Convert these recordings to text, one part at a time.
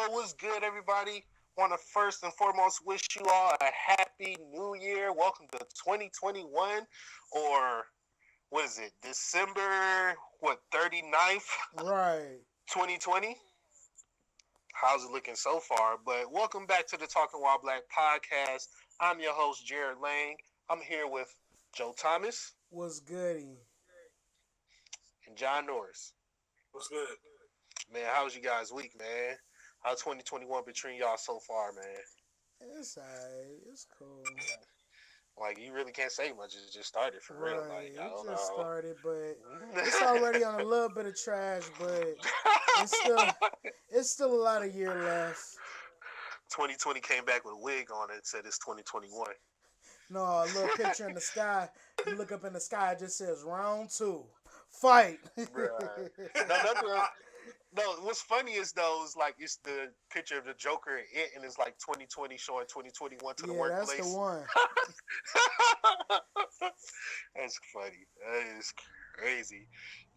What's good, everybody? Want to first and foremost wish you all a happy new year. Welcome to 2021, or what is it, December, 39th, Right. 2020? How's it looking so far? But welcome back to the Talking While Black podcast. I'm your host, Jared Lang. I'm here with Joe Thomas What's goody? and John Norris. What's good? Man, how's you guys' week, man? How's 2021 been treating y'all so far, man? It's alright. It's cool. Like, you really can't say much. It just started for real. Right. Like, I It don't just know. started, but it's already on a little bit of trash, but it's still it's still a lot of year left. 2020 came back with a wig on it and said it's 2021. No, a little picture in the sky. You look up in the sky, it just says round two. Fight. Right. No, no. What's funny is though is like it's the picture of the Joker and it, and it's like 2020 showing 2021 to the Yeah, that's the workplace. one. That's funny. That is crazy,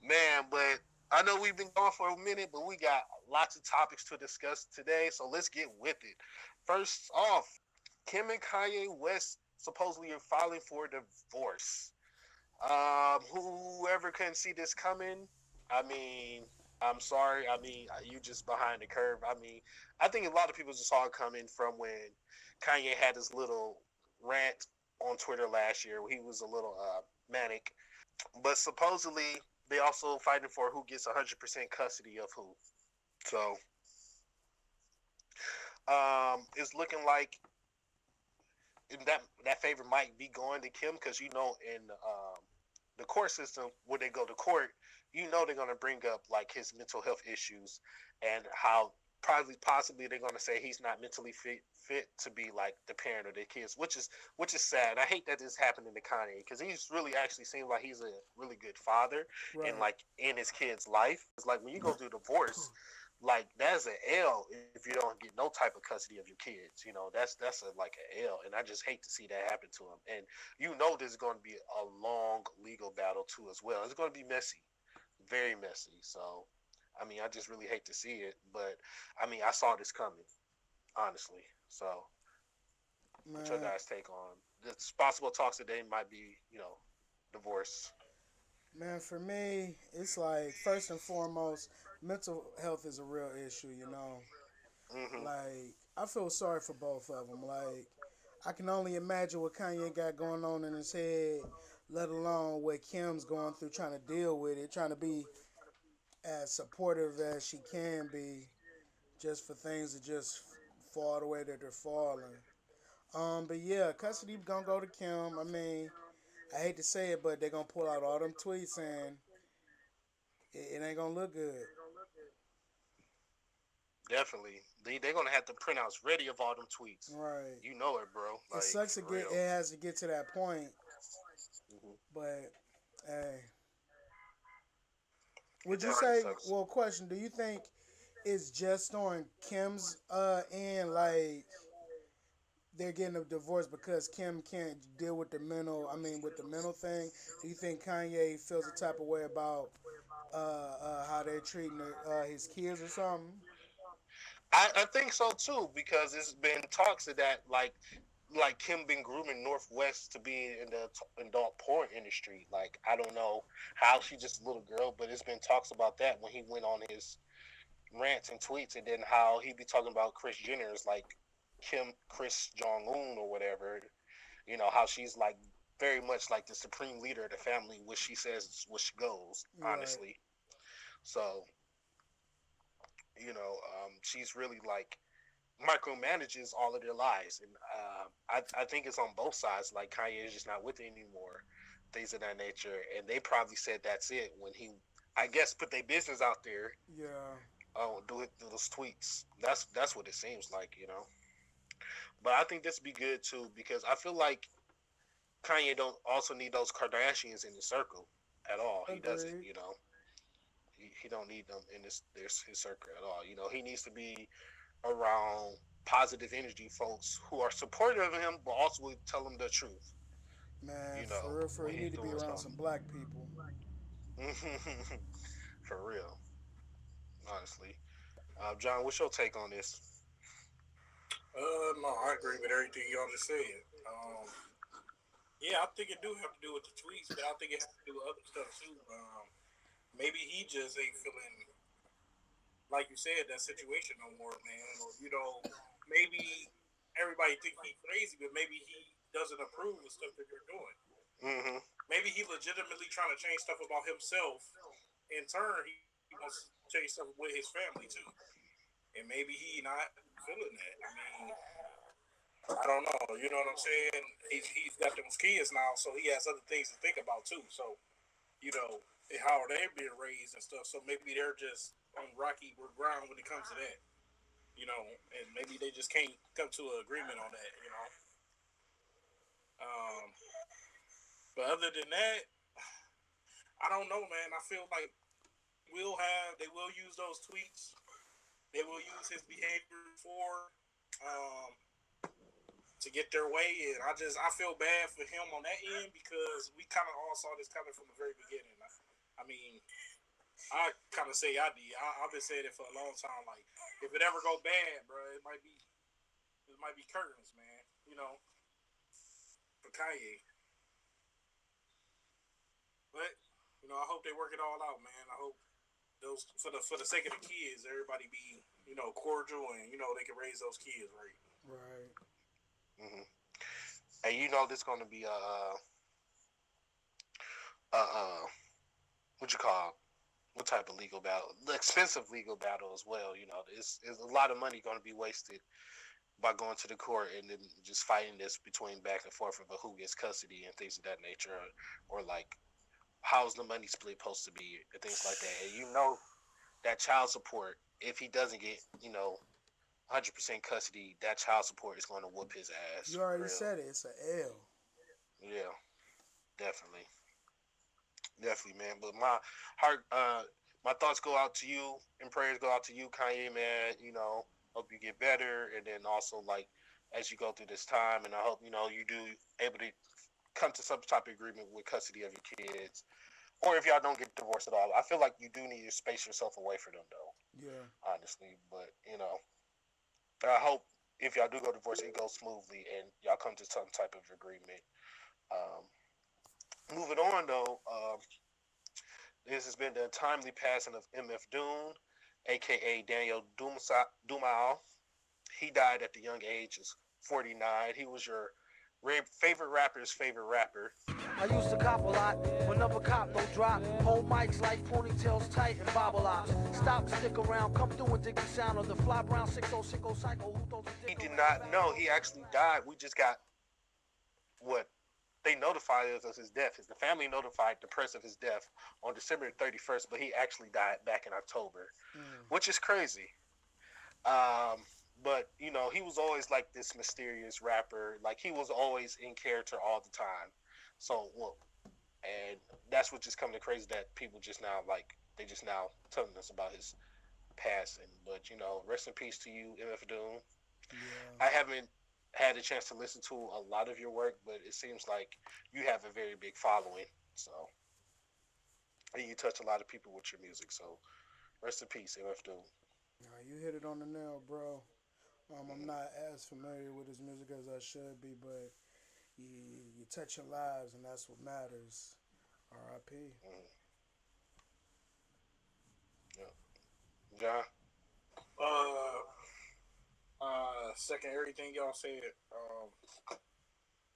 man. But I know we've been going for a minute, but we got lots of topics to discuss today. So let's get with it. First off, Kim and Kanye West supposedly are filing for divorce. Whoever couldn't see this coming, I mean, I'm sorry. I mean, you just behind the curve. I mean, I think a lot of people just saw it coming from when Kanye had his little rant on Twitter last year. Where he was a little manic, but supposedly they also fighting for who gets 100% custody of who. So, it's looking like that favor might be going to Kim because in the court system when they go to court, they're going to bring up like his mental health issues and how probably possibly they're going to say he's not mentally fit to be like the parent of their kids, which is sad. I hate that this happened to Kanye because he's really actually seemed like he's a really good father and Right. like in his kid's life. It's like when you go through divorce, like that's an L if you don't get no type of custody of your kids. That's like an L, and I just hate to see that happen to him. And there's going to be a long legal battle too as well. It's going to be messy, very messy. So, I mean, I just really hate to see it, but I mean, I saw this coming, honestly. So, what your Man, guys take on the possible talks today might be, divorce. man, for me, it's like first and foremost, mental health is a real issue. Mm-hmm. Like, I feel sorry for both of them. Like, I can only imagine what Kanye got going on in his head, let alone what Kim's going through trying to deal with it, trying to be as supportive as she can be, just for things to just fall the way that they're falling. But yeah, custody gonna go to Kim. I mean, I hate to say it, but they're gonna pull out all them tweets and it ain't gonna look good. Definitely, they're gonna have to print outs ready of all them tweets. Right. You know it, bro. It Like sucks to for get. real. It has to get to that point, Mm-hmm. but hey, would It you definitely say? sucks. Well, question: do you think it's just on Kim's end, like they're getting a divorce because Kim can't deal with the mental? I mean, with the mental thing. Do you think Kanye feels a type of way about how they're treating his kids or something? I think so too because it's been talks of that like Kim been grooming Northwest to be in the adult porn industry. Like I don't know how she's just a little girl, but it's been talks about that when he went on his rants and tweets, and then how he be talking about Chris Jenner's like Chris Jong Un or whatever. How she's like very much like the supreme leader of the family, which she says is what she goes. Right. Honestly, so she's really like micromanages all of their lives, and I think it's on both sides. Like Kanye is just not with it anymore, things of that nature, and they probably said that's it when he, I guess, put their business out there. Yeah. Oh, do it through those tweets. That's what it seems like. But I think this would be good too because I feel like Kanye don't also need those Kardashians in his circle at all. He doesn't. Agreed. He don't need them in his circle at all. He needs to be around positive energy folks who are supportive of him, but also will tell him the truth. Man, for real, for real, When you he's need to be doing around stuff. some black people. For real, honestly. John, what's your take on this? No, I agree with everything y'all just said. Yeah, I think it do have to do with the tweets, but I think it has to do with other stuff too. Maybe he just ain't feeling like you said that situation no more, man. Or maybe everybody think he crazy, but maybe he doesn't approve of stuff that they're doing. Mm-hmm. Maybe he legitimately trying to change stuff about himself. In turn, he wants to change stuff with his family too, and maybe he not feeling that. I mean, I don't know. You know what I'm saying? He's got those kids now, so he has other things to think about too. So you know, how are they being raised and stuff? So maybe they're just on rocky ground when it comes to that. And maybe they just can't come to an agreement on that. Um, but other than that, I don't know, man. I feel like they will use those tweets. They will use his behavior um, to get their way. And I feel bad for him on that end because we kind of all saw this coming from the very beginning. I mean, I kind of say I did. I've been saying it for a long time. Like, if it ever go bad, bro, it might be curtains, man. For Kanye. But I hope they work it all out, man. I hope those for the sake of the kids, everybody be cordial and they can raise those kids right. Right. Mm-hmm. And this going to be what you call what type of legal battle? The expensive legal battle as well. It's a lot of money going to be wasted by going to the court and then just fighting this between back and forth about who gets custody and things of that nature, or like how's the money split supposed to be and things like that. And that child support, if he doesn't get 100% custody, that child support is going to whoop his ass You already real. said it. It's a L. Yeah, definitely, definitely, man. But heart, my thoughts go out to you, and prayers go out to you, Kanye, man. Hope you get better, and then also like as you go through this time, and I hope you do able to come to some type of agreement with custody of your kids, or if y'all don't get divorced at all. I feel like you do need to space yourself away from them, though, Yeah. honestly. But I hope if y'all do go divorce, it goes smoothly, and y'all come to some type of agreement. Um, Moving on, though, this has been the timely passing of MF Doom, aka Daniel Dumal. He died at the young age of 49. He was your favorite rapper's favorite rapper. I used to cop a lot, whenever cop no drop. Hold mics like ponytails tight and bobble ops. Stop, stick around, come through and dig the sound of the fly brown 6060 cycle. Who throws a He dick did around? not know he actually died. We just got what they notified us of his death. The family notified the press of his death on December 31st, but he actually died back in October, Mm. which is crazy. Um, but he was always like this mysterious rapper. Like he was always in character all the time. So well, and that's what just come to crazy that people just now like they just now telling us about his passing. But rest in peace to you, MF Doom. Yeah. I haven't had a chance to listen to a lot of your work, but it seems like you have a very big following. So and you touch a lot of people with your music. So rest in peace, MF Doom. You hit it on the nail, bro. I'm Mm-hmm. not as familiar with his music as I should be, but you, you touching lives, and that's what matters. R.I.P. Mm-hmm. Yeah. John. Uh, Second everything y'all said.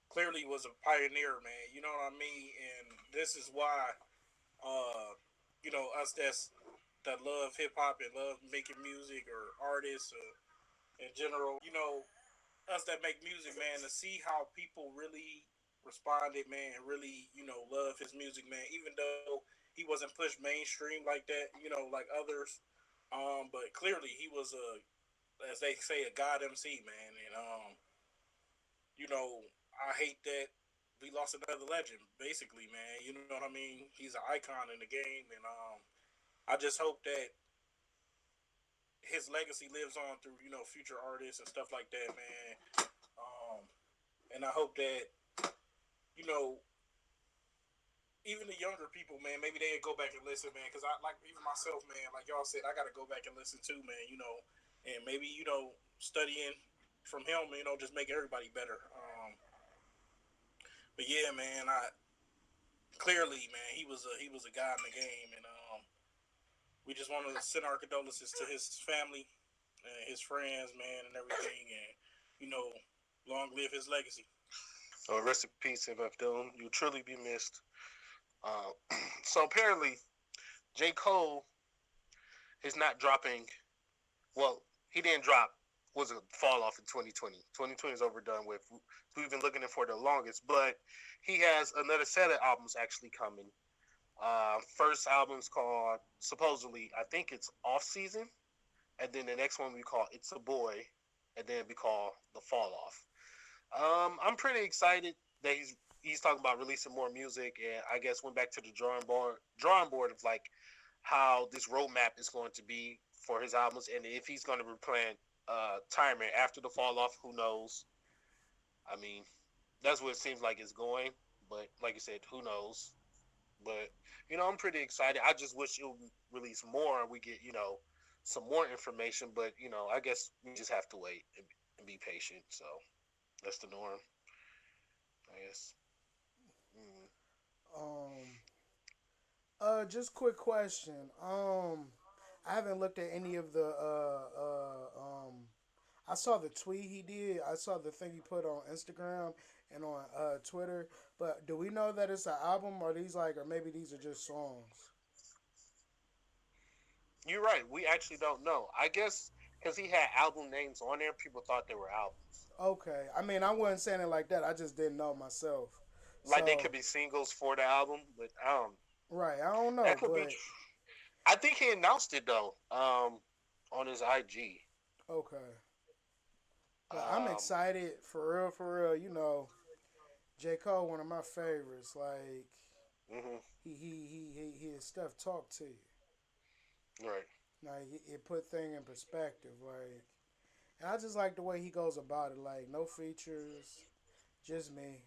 Clearly was a pioneer, man. You know what I mean? And this is why, uh, us that love hip hop and love making music or artists in general. Us that make music, man, to see how people really responded, man, and really, love his music, man. Even though he wasn't pushed mainstream like that, like others. But clearly he was as they say, a god MC, man. And I hate that we lost another legend, basically, man. You know what I mean? He's an icon in the game, and I just hope that his legacy lives on through future artists and stuff like that, man. Um, and I hope that you know even the younger people, man, maybe they go back and listen, man. Because I like even myself, man. Like y'all said, I got to go back and listen too, man. And maybe studying from him, just make everybody better. But yeah, man, I clearly, man, he was a guy in the game, and we just want to send our condolences to his family, and his friends, man, and everything, and long live his legacy. Rest in peace, MF Doom. You'll truly be missed. Uh, so apparently, J. Cole is not dropping. Well, he didn't drop. Was a fall off in 2020. 2020 is overdone with. We've been looking for the longest, but he has another set of albums actually coming. First album's called supposedly, I think it's Off Season, and then the next one we call It's a Boy, and then we call The Fall Off. I'm pretty excited that he's talking about releasing more music, and I guess went back to the drawing board of like how this roadmap is going to be for his albums, and if he's going to be playing Timer after the fall off, who knows? I mean, that's what it seems like it's going, but like you said, who knows? But I'm pretty excited. I just wish it would release more, and we get some more information. But I guess we just have to wait and be patient. So that's the norm, I guess. Mm. Um, just quick question. I haven't looked at any of the I saw the tweet he did. I saw the thing he put on Instagram and on Twitter. But do we know that it's an album, or or maybe these are just songs? You're right. We actually don't know. I guess because he had album names on there, people thought they were albums. Okay. I mean, I wasn't saying it like that. I just didn't know myself. Like they So, could be singles for the album, but right. I don't that know, could be. but I think he announced it though, on his IG. okay. But I'm Um, excited for real, for real. J Cole, one of my favorites. Like hmm his stuff talk to you. right. Like it put thing in perspective. Like, and I just like the way he goes about it. Like no features, just me.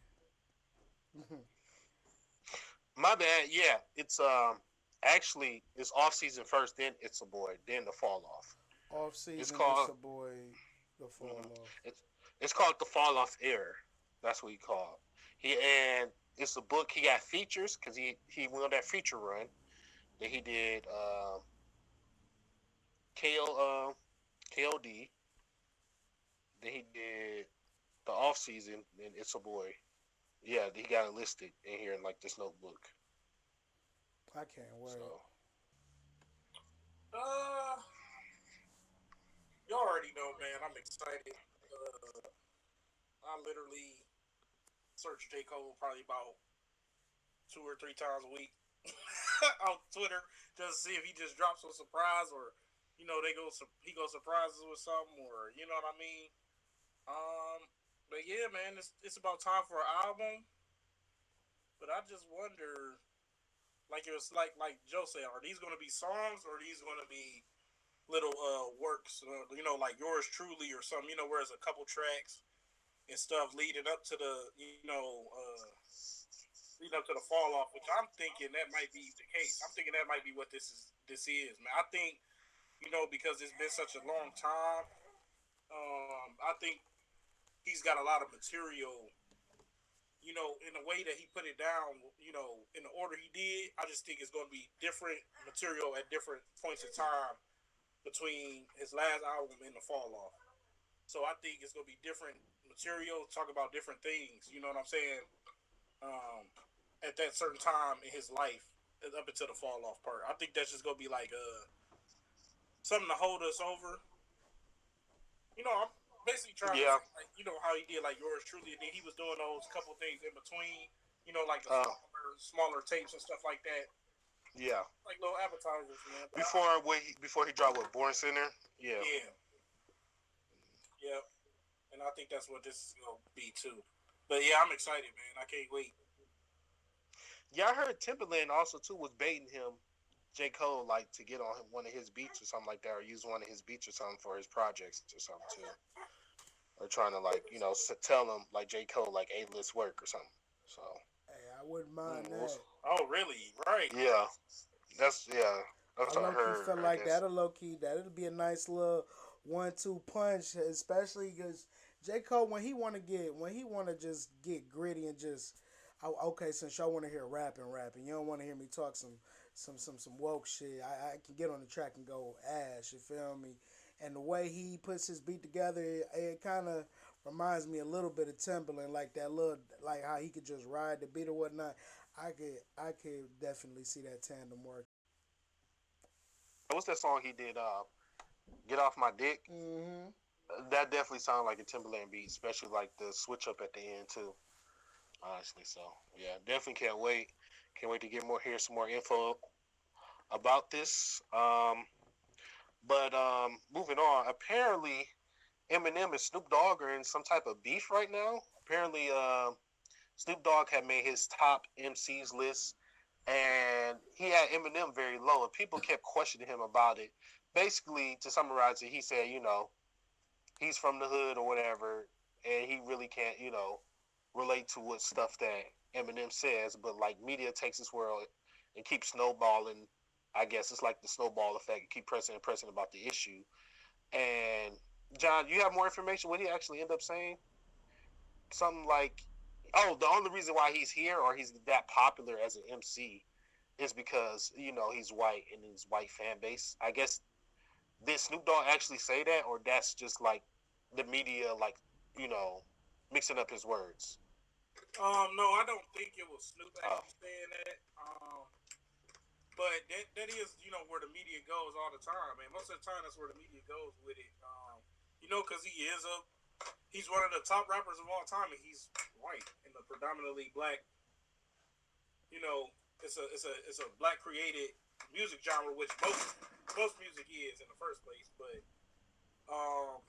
My bad. Yeah, it's actually it's off season first, then it's a boy, then the fall off. Off It's season, it's called a boy. The fall mhm. off. it's called the fall off era. That's what he called. And it's a book. He got features because he went on that feature run. Then he did KO KOD. Then he did the off season. Then it's a boy. Yeah, he got it listed in here in like this notebook. I can't wait. So Uh, you already know, man. I'm excited. I literally search J Cole probably about 2 or 3 times a week on Twitter just to see if he just drops a surprise or he goes surprises with something or you know what I mean. Um, but yeah, man, it's about time for an album. But I just wonder, like it was like Joe said, are these going to be songs or are these going to be little works? Like yours truly or something. Where it's a couple tracks and stuff leading up to leading up to the fall off, which I'm thinking that might be the case. I'm thinking that might be what this is, man. I think because it's been such a long time. I think he's got a lot of material. In the way that he put it down, in the order he did, I just think it's going to be different material at different points in time between his last album and the fall off. So I think it's going to be different material, talk about different things. You know what I'm saying? Um, at that certain time in his life, up until the fall off part. I think that's just going to be like something to hold us over. I'm basically trying to yeah, say, like, how he did, like, yours truly, and then he was doing those couple things in between, like the uh, smaller tapes and stuff like that, yeah. like little appetizers, man. But Before he dropped with Born Center, yeah. yeah, yeah, and I think that's what this is gonna be too. But yeah, I'm excited, man. I can't wait. Yeah, I heard Timberland also too was baiting him, J. Cole, like to get on one of his beats or something like that, or use one of his beats or something for his projects or something too, or trying to like tell him like J. Cole like A-list work or something. So Hey, I wouldn't mind that. Oh, really? Right. Yeah, that's I what I low key heard. feel I like guess. that'll be a nice little 1-2 punch, especially because J Cole when he want to just get gritty and just okay, since y'all want to hear rapping, you don't want to hear me talk some woke shit. I can get on the track and go ash. You feel me? And the way he puts his beat together, it kind of reminds me a little bit of Timberland, like that little, like how he could just ride the beat or whatnot. I could definitely see that tandem work. What's that song he did? Get off my dick. Hmm. That definitely sounded like a Timberland beat, especially like the switch up at the end too. Honestly, so yeah, definitely can't wait. Can't wait to get more hear some more info about this. But moving on. Apparently, Eminem and Snoop Dogg are in some type of beef right now. Apparently, Snoop Dogg had made his top MCs list, and he had Eminem very low, and people kept questioning him about it. Basically, to summarize it, he said, he's from the hood or whatever, and he really can't, relate to what stuff that Eminem says. But like media takes this world and keeps snowballing. I guess it's like the snowball effect. Keep pressing and pressing about the issue. And John, you have more information? What he actually end up saying? Something like, "Oh, the only reason why he's here or he's that popular as an MC is because he's white and his white fan base." I guess did Snoop Dogg actually say that, or that's just like the media, like you know, mixing up his words? No, I don't think it was Snoop Oh, actually saying that. But that is, where the media goes all the time, man. Most of the time, that's where the media goes with it. Because he's one of the top rappers of all time, and he's white in a predominantly black. It's a black created music genre, which most music is in the first place. But um,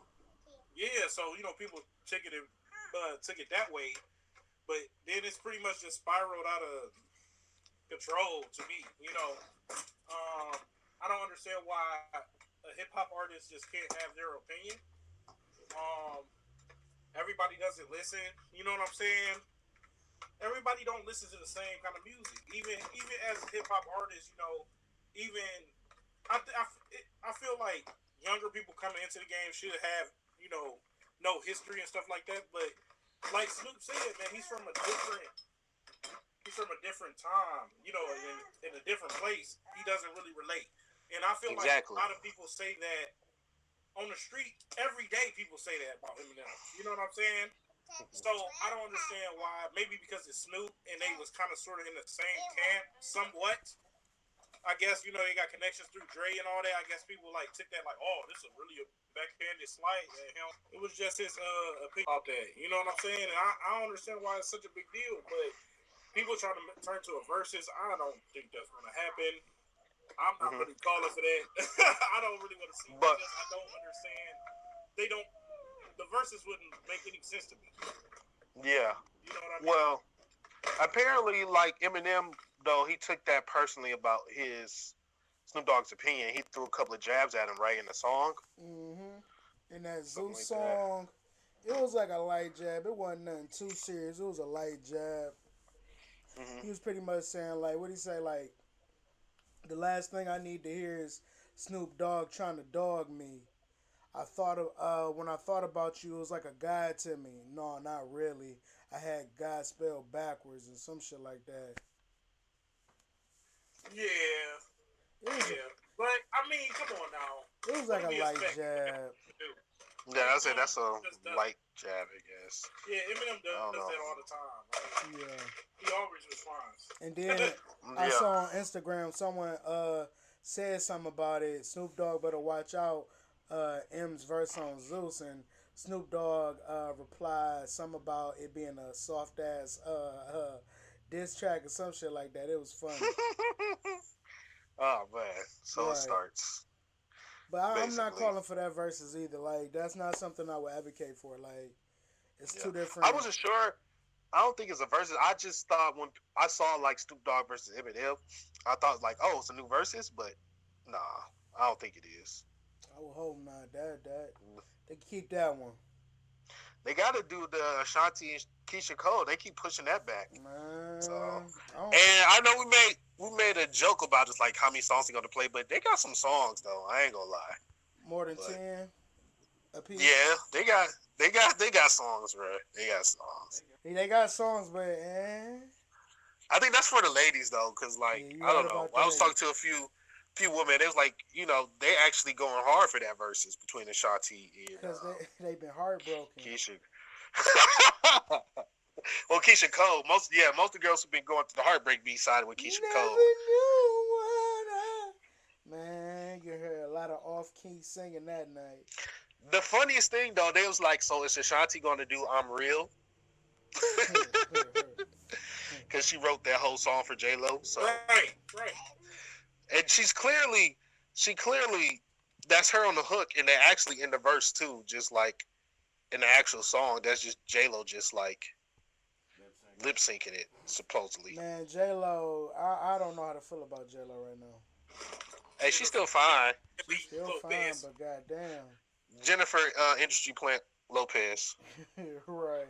yeah, so people took it that way, but then it's pretty much just spiraled out of control to me. I don't understand why a hip hop artist just can't have their opinion. Um, Everybody doesn't listen. You know what I'm saying? Everybody don't listen to the same kind of music. Even as hip hop artists, even I feel like younger people coming into the game should have no history and stuff like that. But like Snoop said, man, he's from a different time, in a different place. He doesn't really relate. And I feel like a exactly. lot of people say that on the street every day. People say that about Eminem. You know what I'm saying? So I don't understand why. Maybe because it's Snoop and they was kind of sort of in the same camp, somewhat. I guess they got connections through Dre and all that. I guess people like took that like, oh, this is really a backhanded slight at him. It was just his opinion about that. You know what I'm saying? And I don't understand why it's such a big deal, but people trying to turn to a versus. I don't think that's going to happen. I'm not Hmm. really calling for that. I don't really want to see But this. I don't understand. They don't. The verses wouldn't make any sense to me. yeah, You know what I mean? well, apparently, like Eminem, though he took that personally about his Snoop Dogg's opinion. He threw a couple of jabs at him right in the song, Hmm. And that something Zeus like that. song, it was like a light jab. It wasn't nothing too serious. It was a light jab. Hmm. He was pretty much saying like, what he say? Like, the last thing I need to hear is Snoop Dogg trying to dog me. When I thought about you, it was like a guide to me. No, not really. I had God spelled backwards and some shit like that. Yeah, It was yeah. But I mean, come on now. it was What like do a we light expect Eminem jab. to do? Yeah, I said Eminem that's a just does. light jab, I guess. Yeah, Eminem I does don't know. that all the time. Like, Yeah. he always responds. And then I Yeah. saw on Instagram someone said something about it. Snoop Dogg better watch out. M's verse on Zeus, and Snoop Dogg replied something about it being a soft ass diss track or some shit like that. It was funny. Oh man, so it Right. starts But I'm not basically. calling for that versus either. Like that's not something I would advocate for. Like it's Yeah, two I different. wasn't sure. I don't think it's a versus. I just thought when I saw like Snoop Dogg versus Eminem, I thought like, oh, it's a new versus, but nah, I don't think it is. I would hope not. That they keep that one. They got to do the Ashanti Keisha Cole. They keep pushing that back. Man, So, I don't- and I know we made a joke about just like how many songs they gonna play, but they got some songs though. I ain't gonna lie. more than But 10 a piece. yeah, they got songs, bro. They got songs. They got songs, but I think that's for the ladies though, cause like Yeah, you I don't right know. about I was that. talking to a few women. It was like they actually going hard for that versus between Ashanti and because they've been heartbroken. Keisha. Well, Keisha Cole. Most of the girls have been going through the heartbreak B side with Keisha Never Cole. knew what Man, you heard a lot of off key singing that night. The funniest thing though, they was like, so is Ashanti going to do "I'm Real"? Because she wrote that whole song for J Lo. So Right. and she clearly that's her on the hook, and they're actually in the verse too, just like in the actual song. That's just J Lo just like lip syncing it supposedly. Man, J Lo, I don't know how to feel about J Lo right now. Hey, she's still fine. Still fine, but goddamn. Jennifer Industry Plant Lopez. Right.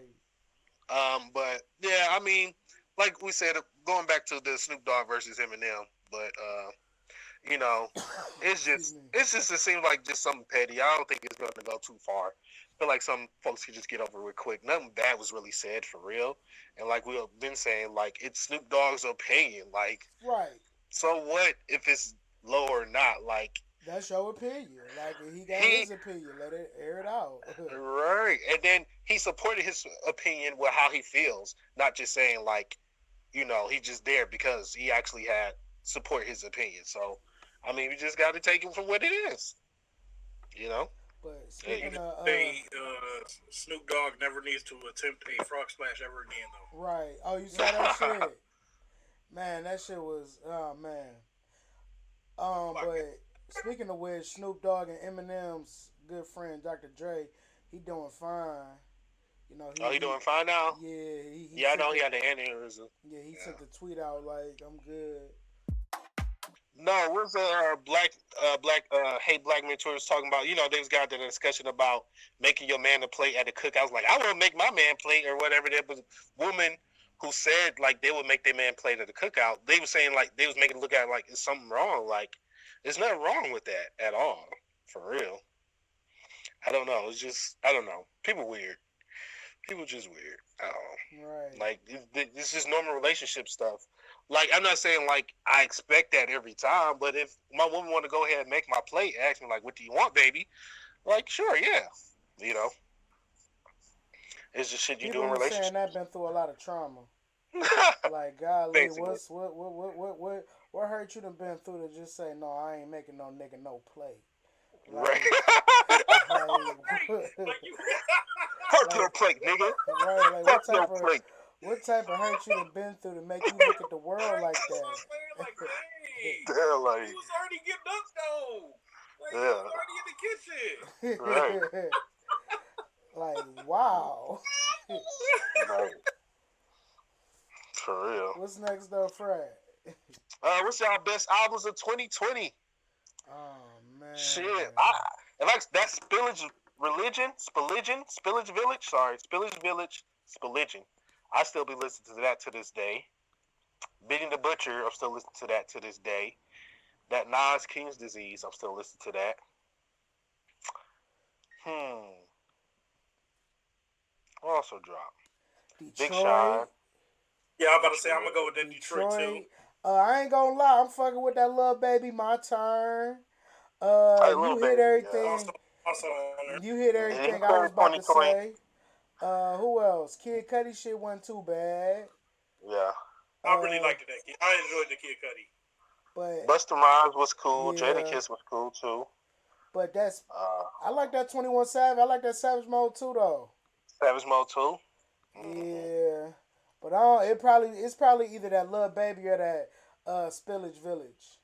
But yeah, I mean, like we said, going back to the Snoop Dogg versus Eminem, but it's just it seems like just something petty. I don't think it's going to go too far. I feel like some folks could just get over it quick. Nothing bad was really said for real, and like we've been saying, like it's Snoop Dogg's opinion. Like, right. So what if it's low or not? Like, that's your opinion. Like, he got his opinion. Let it air it out. Right. And then he supported his opinion with how he feels, not just saying like, he's just there because he actually had support his opinion. So, I mean, we just got to take it for what it is. But speaking of Snoop Dogg never needs to attempt a frog splash ever again, though. Right. Oh, you saw that shit? Man, that shit was man. But speaking of which, Snoop Dogg and Eminem's good friend Dr. Dre, he doing fine. He doing fine now? Yeah, I know he had an aneurysm. Yeah, he sent the tweet out like, I'm good. No, where's the black mentors talking about? They was got that discussion about making your man a plate at the cook. I was like, I want to make my man plate or whatever. There was a woman who said like they would make their man plate at the cookout. They were saying like they was making it look at like is something wrong. Like there's nothing wrong with that at all, for real. I don't know. It's just I don't know. People weird. People just weird. I don't know. Right. Like this is normal relationship stuff. Like I'm not saying like I expect that every time, but if my woman want to go ahead and make my plate, ask me like, "What do you want, baby?" Like, sure, yeah. It's just shit you do in relationships. Saying that been through a lot of trauma. Like, golly, what hurt you to been through to just say, no, I ain't making no nigga no plate. Like, right. Fuck your plate, nigga. Right, like fuck your plate. What type of hurt you done been through to make you look at the world like that? Like, hey, damn, like, he was already getting up though. Like, yeah. he was already in the kitchen. Right. Like, wow. Right. For real. What's next though, Fred? What's y'all best albums of 2020? Oh man. Shit. That's Spillage Village. I still be listening to that to this day. Benny the Butcher, I'm still listening to that to this day. That Nas King's Disease, I'm still listening to that. Also dropped. Detroit. Big Sean. Yeah, I'm about to say I'm gonna go with that Detroit too. I ain't gonna lie, I'm fucking with that Lil Baby, My Turn. You hit everything. You hit everything I was about to say. Who else? Kid Cudi shit wasn't too bad. Yeah. I really liked that. I enjoyed the Kid Cudi. But Busta Rhymes was cool. Yeah. Jadakiss was cool too. But that's I like that 21 Savage. I like that Savage Mode too though. Savage Mode too. Yeah. But it's probably either that Lil Baby or that Spillage Village.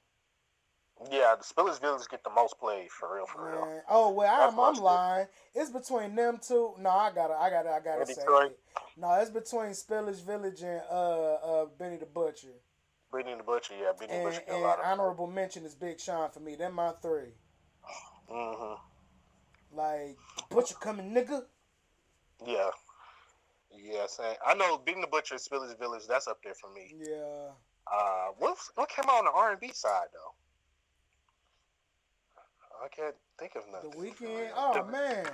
Yeah, the Spillage Village get the most played for real. Man. Oh well, I'm lying. It's between them two. No, I gotta say it. No, it's between Spillage Village and Benny the Butcher. Benny the Butcher, yeah. Benny the Butcher got a And lot of honorable mention is Big Sean for me. Them my three. Mhm. Like Butcher coming, nigga. Yeah. Yeah, same. I know Beating the Butcher, Spillage Village. That's up there for me. Yeah. What came out on the R&B side though? I can't think of The nothing. Weeknd. Oh man.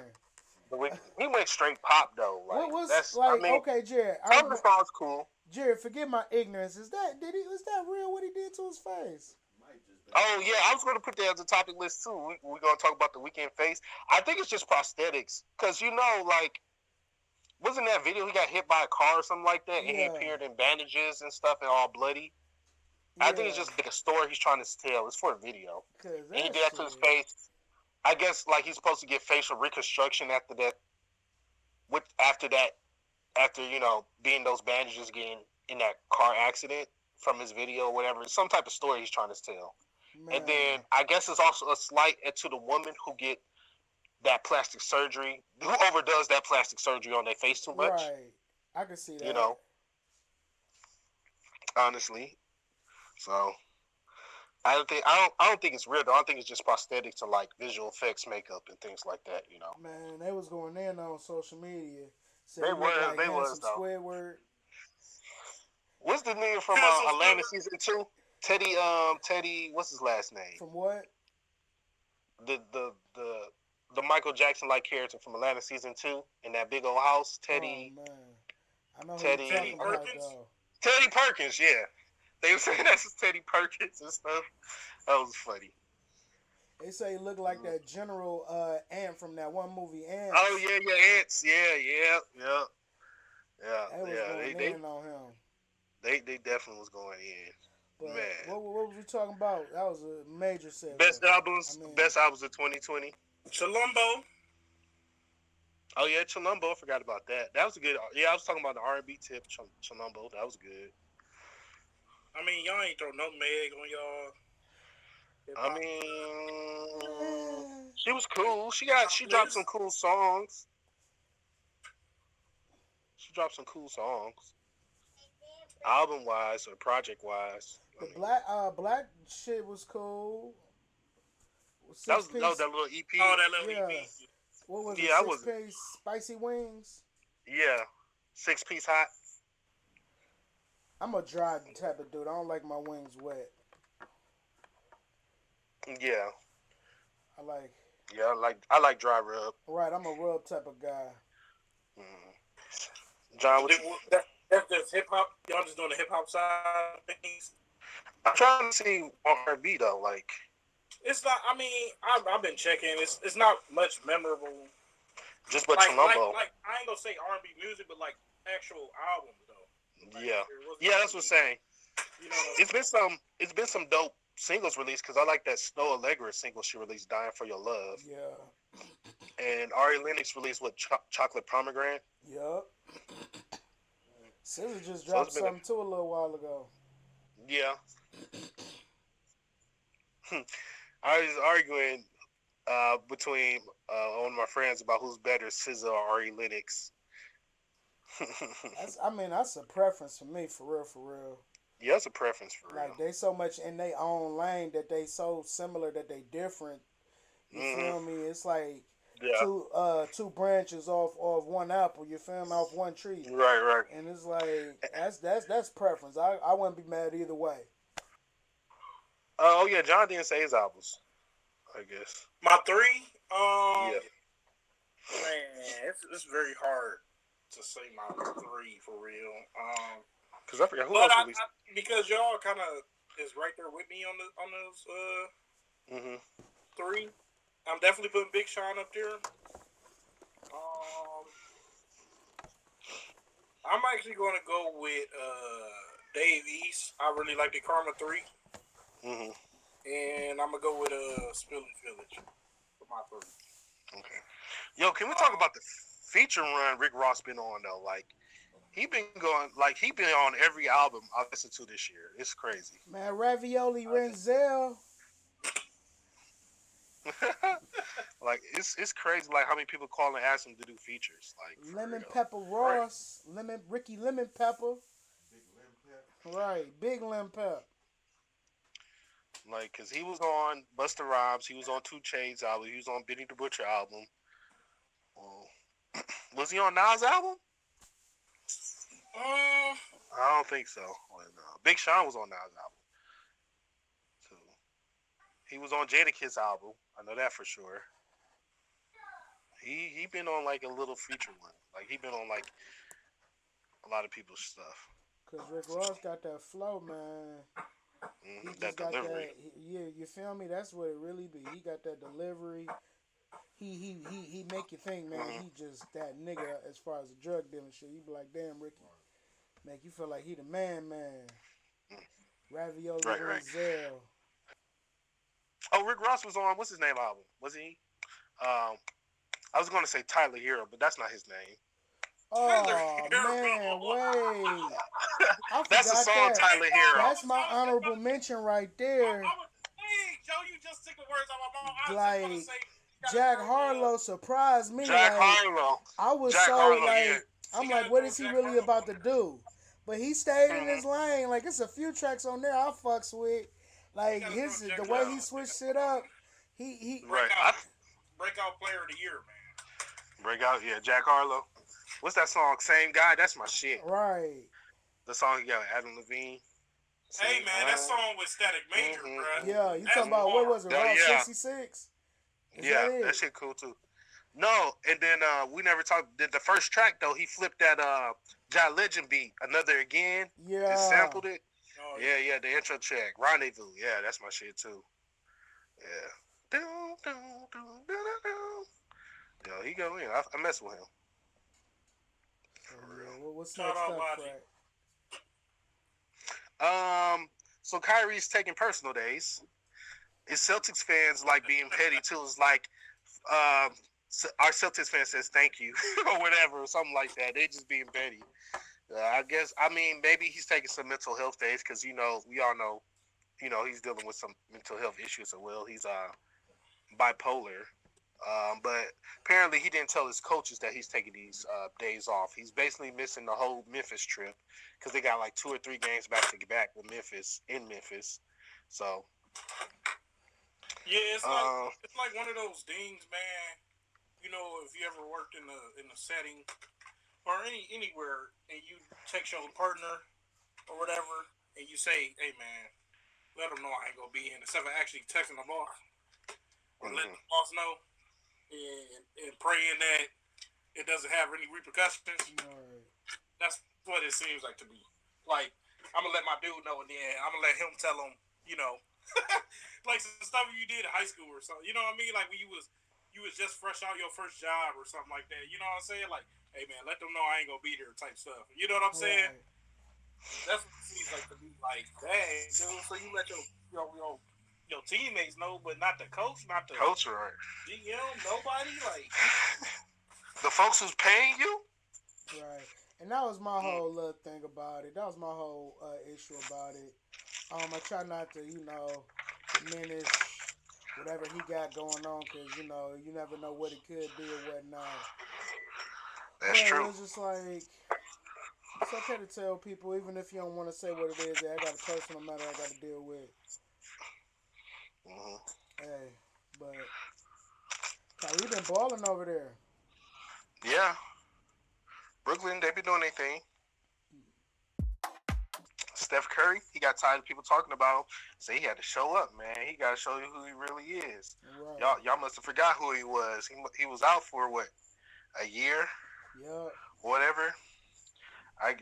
He went straight pop though. Like What was that's. I like? mean, Okay, Jared. some of the songs cool. Jared, forgive my ignorance. Was that real? What he did to his face? Oh yeah, I was going to put that as a topic list too. We're going to talk about the Weeknd face. I think it's just prosthetics, because like, wasn't that video he got hit by a car or something like that, and he Yeah. appeared in bandages and stuff and all bloody. I think it's just like a story he's trying to tell. It's for a video, and he did that to his face. I guess like he's supposed to get facial reconstruction after that. After being those bandages, getting in that car accident from his video or whatever, some type of story he's trying to tell. Man. And then I guess it's also a slight to the woman who get that plastic surgery, who overdoes that plastic surgery on their face too much. Right. I can see that. Honestly. So I don't think it's real though. I think it's just prosthetic to like visual effects, makeup, and things like that. Man, they was going in on social media. Said They was though. Squidward. What's the nigga from Atlanta season 2? Teddy. What's his last name? From what? The Michael Jackson like character from Atlanta season 2 in that big old house. Teddy. Oh, man. I know Teddy who you're talking about, Perkins? though. Teddy Perkins, yeah. They were saying that's Teddy Perkins and stuff. That was funny. They say he looked like that General Ant from that one movie, Ant. Oh yeah, Ants. Yeah. They was going in on him. They definitely was going in. But Man. what was we talking about? That was a major set. Best albums of 2020. Chilumbo. Oh yeah, Chilumbo. I forgot about that. That was a good. Yeah, I was talking about the R&B tip. Chilumbo. That was good. I mean, y'all ain't throw no Meg on y'all. I mean, she was cool. She dropped some cool songs. She dropped some cool songs. Album wise or project wise. The black shit was cool. That was that little EP. Oh, that little EP. What was Yeah, it? 6-piece spicy wings. Yeah, 6-piece hot. I'm a dry type of dude. I don't like my wings wet. Yeah. I like dry rub. Right, I'm a rub type of guy. John, That's just hip hop. Y'all just doing the hip hop side of things. I'm trying to see R&B though. Like, it's not. I mean, I've been checking. It's not much memorable. Just but like Chilumbo. I ain't gonna say R&B music, but like actual albums though. Like, yeah, that's what I'm saying. It's been some dope singles released, because I like that Snow Allegra single she released, "Dying for Your Love." Yeah. And Ari Lennox released with Chocolate Pomegranate. Yup. SZA just dropped something too a little while ago. Yeah. I was arguing between one of my friends about who's better, SZA or Ari Lennox. That's a preference for me, for real. Yeah, it's a preference for real. Like, they so much in their own lane that they so similar that they different. You feel me? It's like two branches off one apple. You feel me? Off one tree. Right. And it's like that's preference. I wouldn't be mad either way. Oh yeah, John didn't say his albums. I guess my 3. Yeah. Man, it's very hard to say my 3 for real. Because I forgot who else released. Because y'all kind of is right there with me on those 3. I'm definitely putting Big Sean up there. I'm actually going to go with Dave East. I really like the Karma 3. And I'm going to go with Spillage Village for my 3. Okay. Yo, can we talk about the feature run Rick Ross been on though? Like, he been on every album I listened to this year. It's crazy. Man, Ravioli Renzel. Like, it's crazy. Like, how many people call and ask him to do features? Like, Lemon Pepper Ross, Ricky Lemon Pepper. Big Lim Pep. Right, Big Lim Pep. Like, cause he was on Busta Rhymes, he was on 2 Chainz album, he was on Benny the Butcher album. Was he on Nas album? I don't think so. Big Sean was on Nas album too. He was on Jadakiss album. I know that for sure. He been on like a little feature one. Like he been on like a lot of people's stuff. Cause Rick Ross got that flow, man. He That just got delivery. that. Yeah, you feel me? That's what it really be. He got that delivery. He make you think, man. Hmm. He just that nigga as far as the drug dealing shit. You be like, damn, Ricky, make you feel like he the man, man. Ravioli Right, right. Denzel. Oh, Rick Ross was on what's his name album? Was he? I was going to say Tyler Hero, but that's not his name. Oh man, wait! I That's a forgot song, that. Tyler Hero. That's my honorable mention right there. Hey, Joe, you just took the words out of my mouth. I was Like just gonna say, Jack Harlow surprised me. Jack Like Harlow. I was Jack so Harlow, like, yeah. I'm You like, gotta what throw is he Jack really Harlow about on to there. do? But he stayed in Mhm. his lane. Like it's a few tracks on there I fucks with. Like gotta his throw Jack the way Harlow he on switched there. it up. He Right. Breakout player of the year, man. Break out, yeah, Jack Harlow. What's that song? Same Guy? That's my shit. right. The song he got with Adam Levine. Hey, man, that song with Static Major, Mhm. bruh. Yeah, you That's talking about what hard. was it? Yeah, Route yeah. 66? Is Yeah, that it? that shit cool too. No, and then we never talked. Did the first track though? He flipped that John Legend beat, Another Again. Yeah. And sampled it. Oh, Yeah, the intro track, Rendezvous. Yeah, that's my shit too. Yeah. Dun, dun, dun, dun, dun, dun. Yo, he go in. I mess with him. So, yeah, what's Shout next out up, Logic. Frank? So Kyrie's taking personal days. His Celtics fans like being petty too. It's like, our Celtics fan says thank you or whatever, or something like that. They just being petty. I guess. I mean, maybe he's taking some mental health days because we all know, he's dealing with some mental health issues as well. He's bipolar. But apparently he didn't tell his coaches that he's taking these days off. He's basically missing the whole Memphis trip because they got like 2 or 3 games back to back with Memphis in Memphis. So Yeah, it's like one of those things, man. You know, if you ever worked in a setting or anywhere, and you text your partner or whatever, and you say, "Hey, man, let them know I ain't gonna be in," instead of actually texting the boss or letting the boss know, and praying that it doesn't have any repercussions. Right. That's what it seems like to me. Like, I'm gonna let my dude know, and then I'm gonna let him tell him, like some stuff you did in high school or something. You know what I mean? Like when you was just fresh out your first job or something like that. You know what I'm saying? Like, hey man, let them know I ain't gonna be there type stuff. You know what I'm saying? Right. That's what it seems like to me. Like, dang, dude. So you let your teammates know, but not the coach, not the coach, right? GM, nobody. Like The folks who's paying you. Right. And that was my whole little thing about it. That was my whole issue about it. I try not to, diminish whatever he got going on because, you never know what it could be or whatnot. That's but true. It's just like, it's okay to tell people, even if you don't want to say what it is, that I got a personal matter I got to deal with. Mm-hmm. Hey, but Kyrie been balling over there. Yeah. Brooklyn, they been doing their thing. Steph Curry, he got tired of people talking about him, so he had to show up, man. He got to show you who he really is. Right. Y'all must have forgot who he was. He was out for what, a year, Yep. whatever.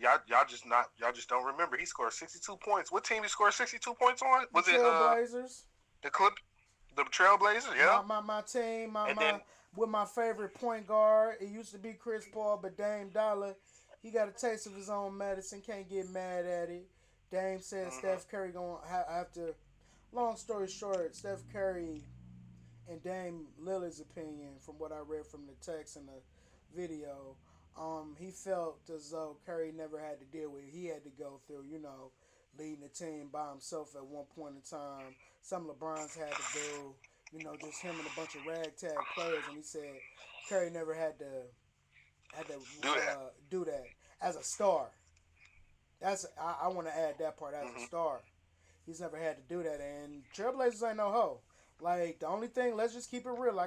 Y'all just don't remember. He scored 62 points. What team he scored 62 points on? Was the it Trailblazers? The Trailblazers? Yeah. My team, then, with my favorite point guard. It used to be Chris Paul, but Dame Dollar, he got a taste of his own medicine. Can't get mad at it. Dame said Steph Curry gonna have to. Long story short, Steph Curry and Dame Lillard's opinion, from what I read from the text and the video, he felt as though Curry never had to deal with it. He had to go through, leading the team by himself at one point in time. Some LeBron's had to do, just him and a bunch of ragtag players. And he said Curry never had to do that as a star. I want to add that part as a star. He's never had to do that. And Trailblazers ain't no hoe. Like the only thing, let's just keep it real.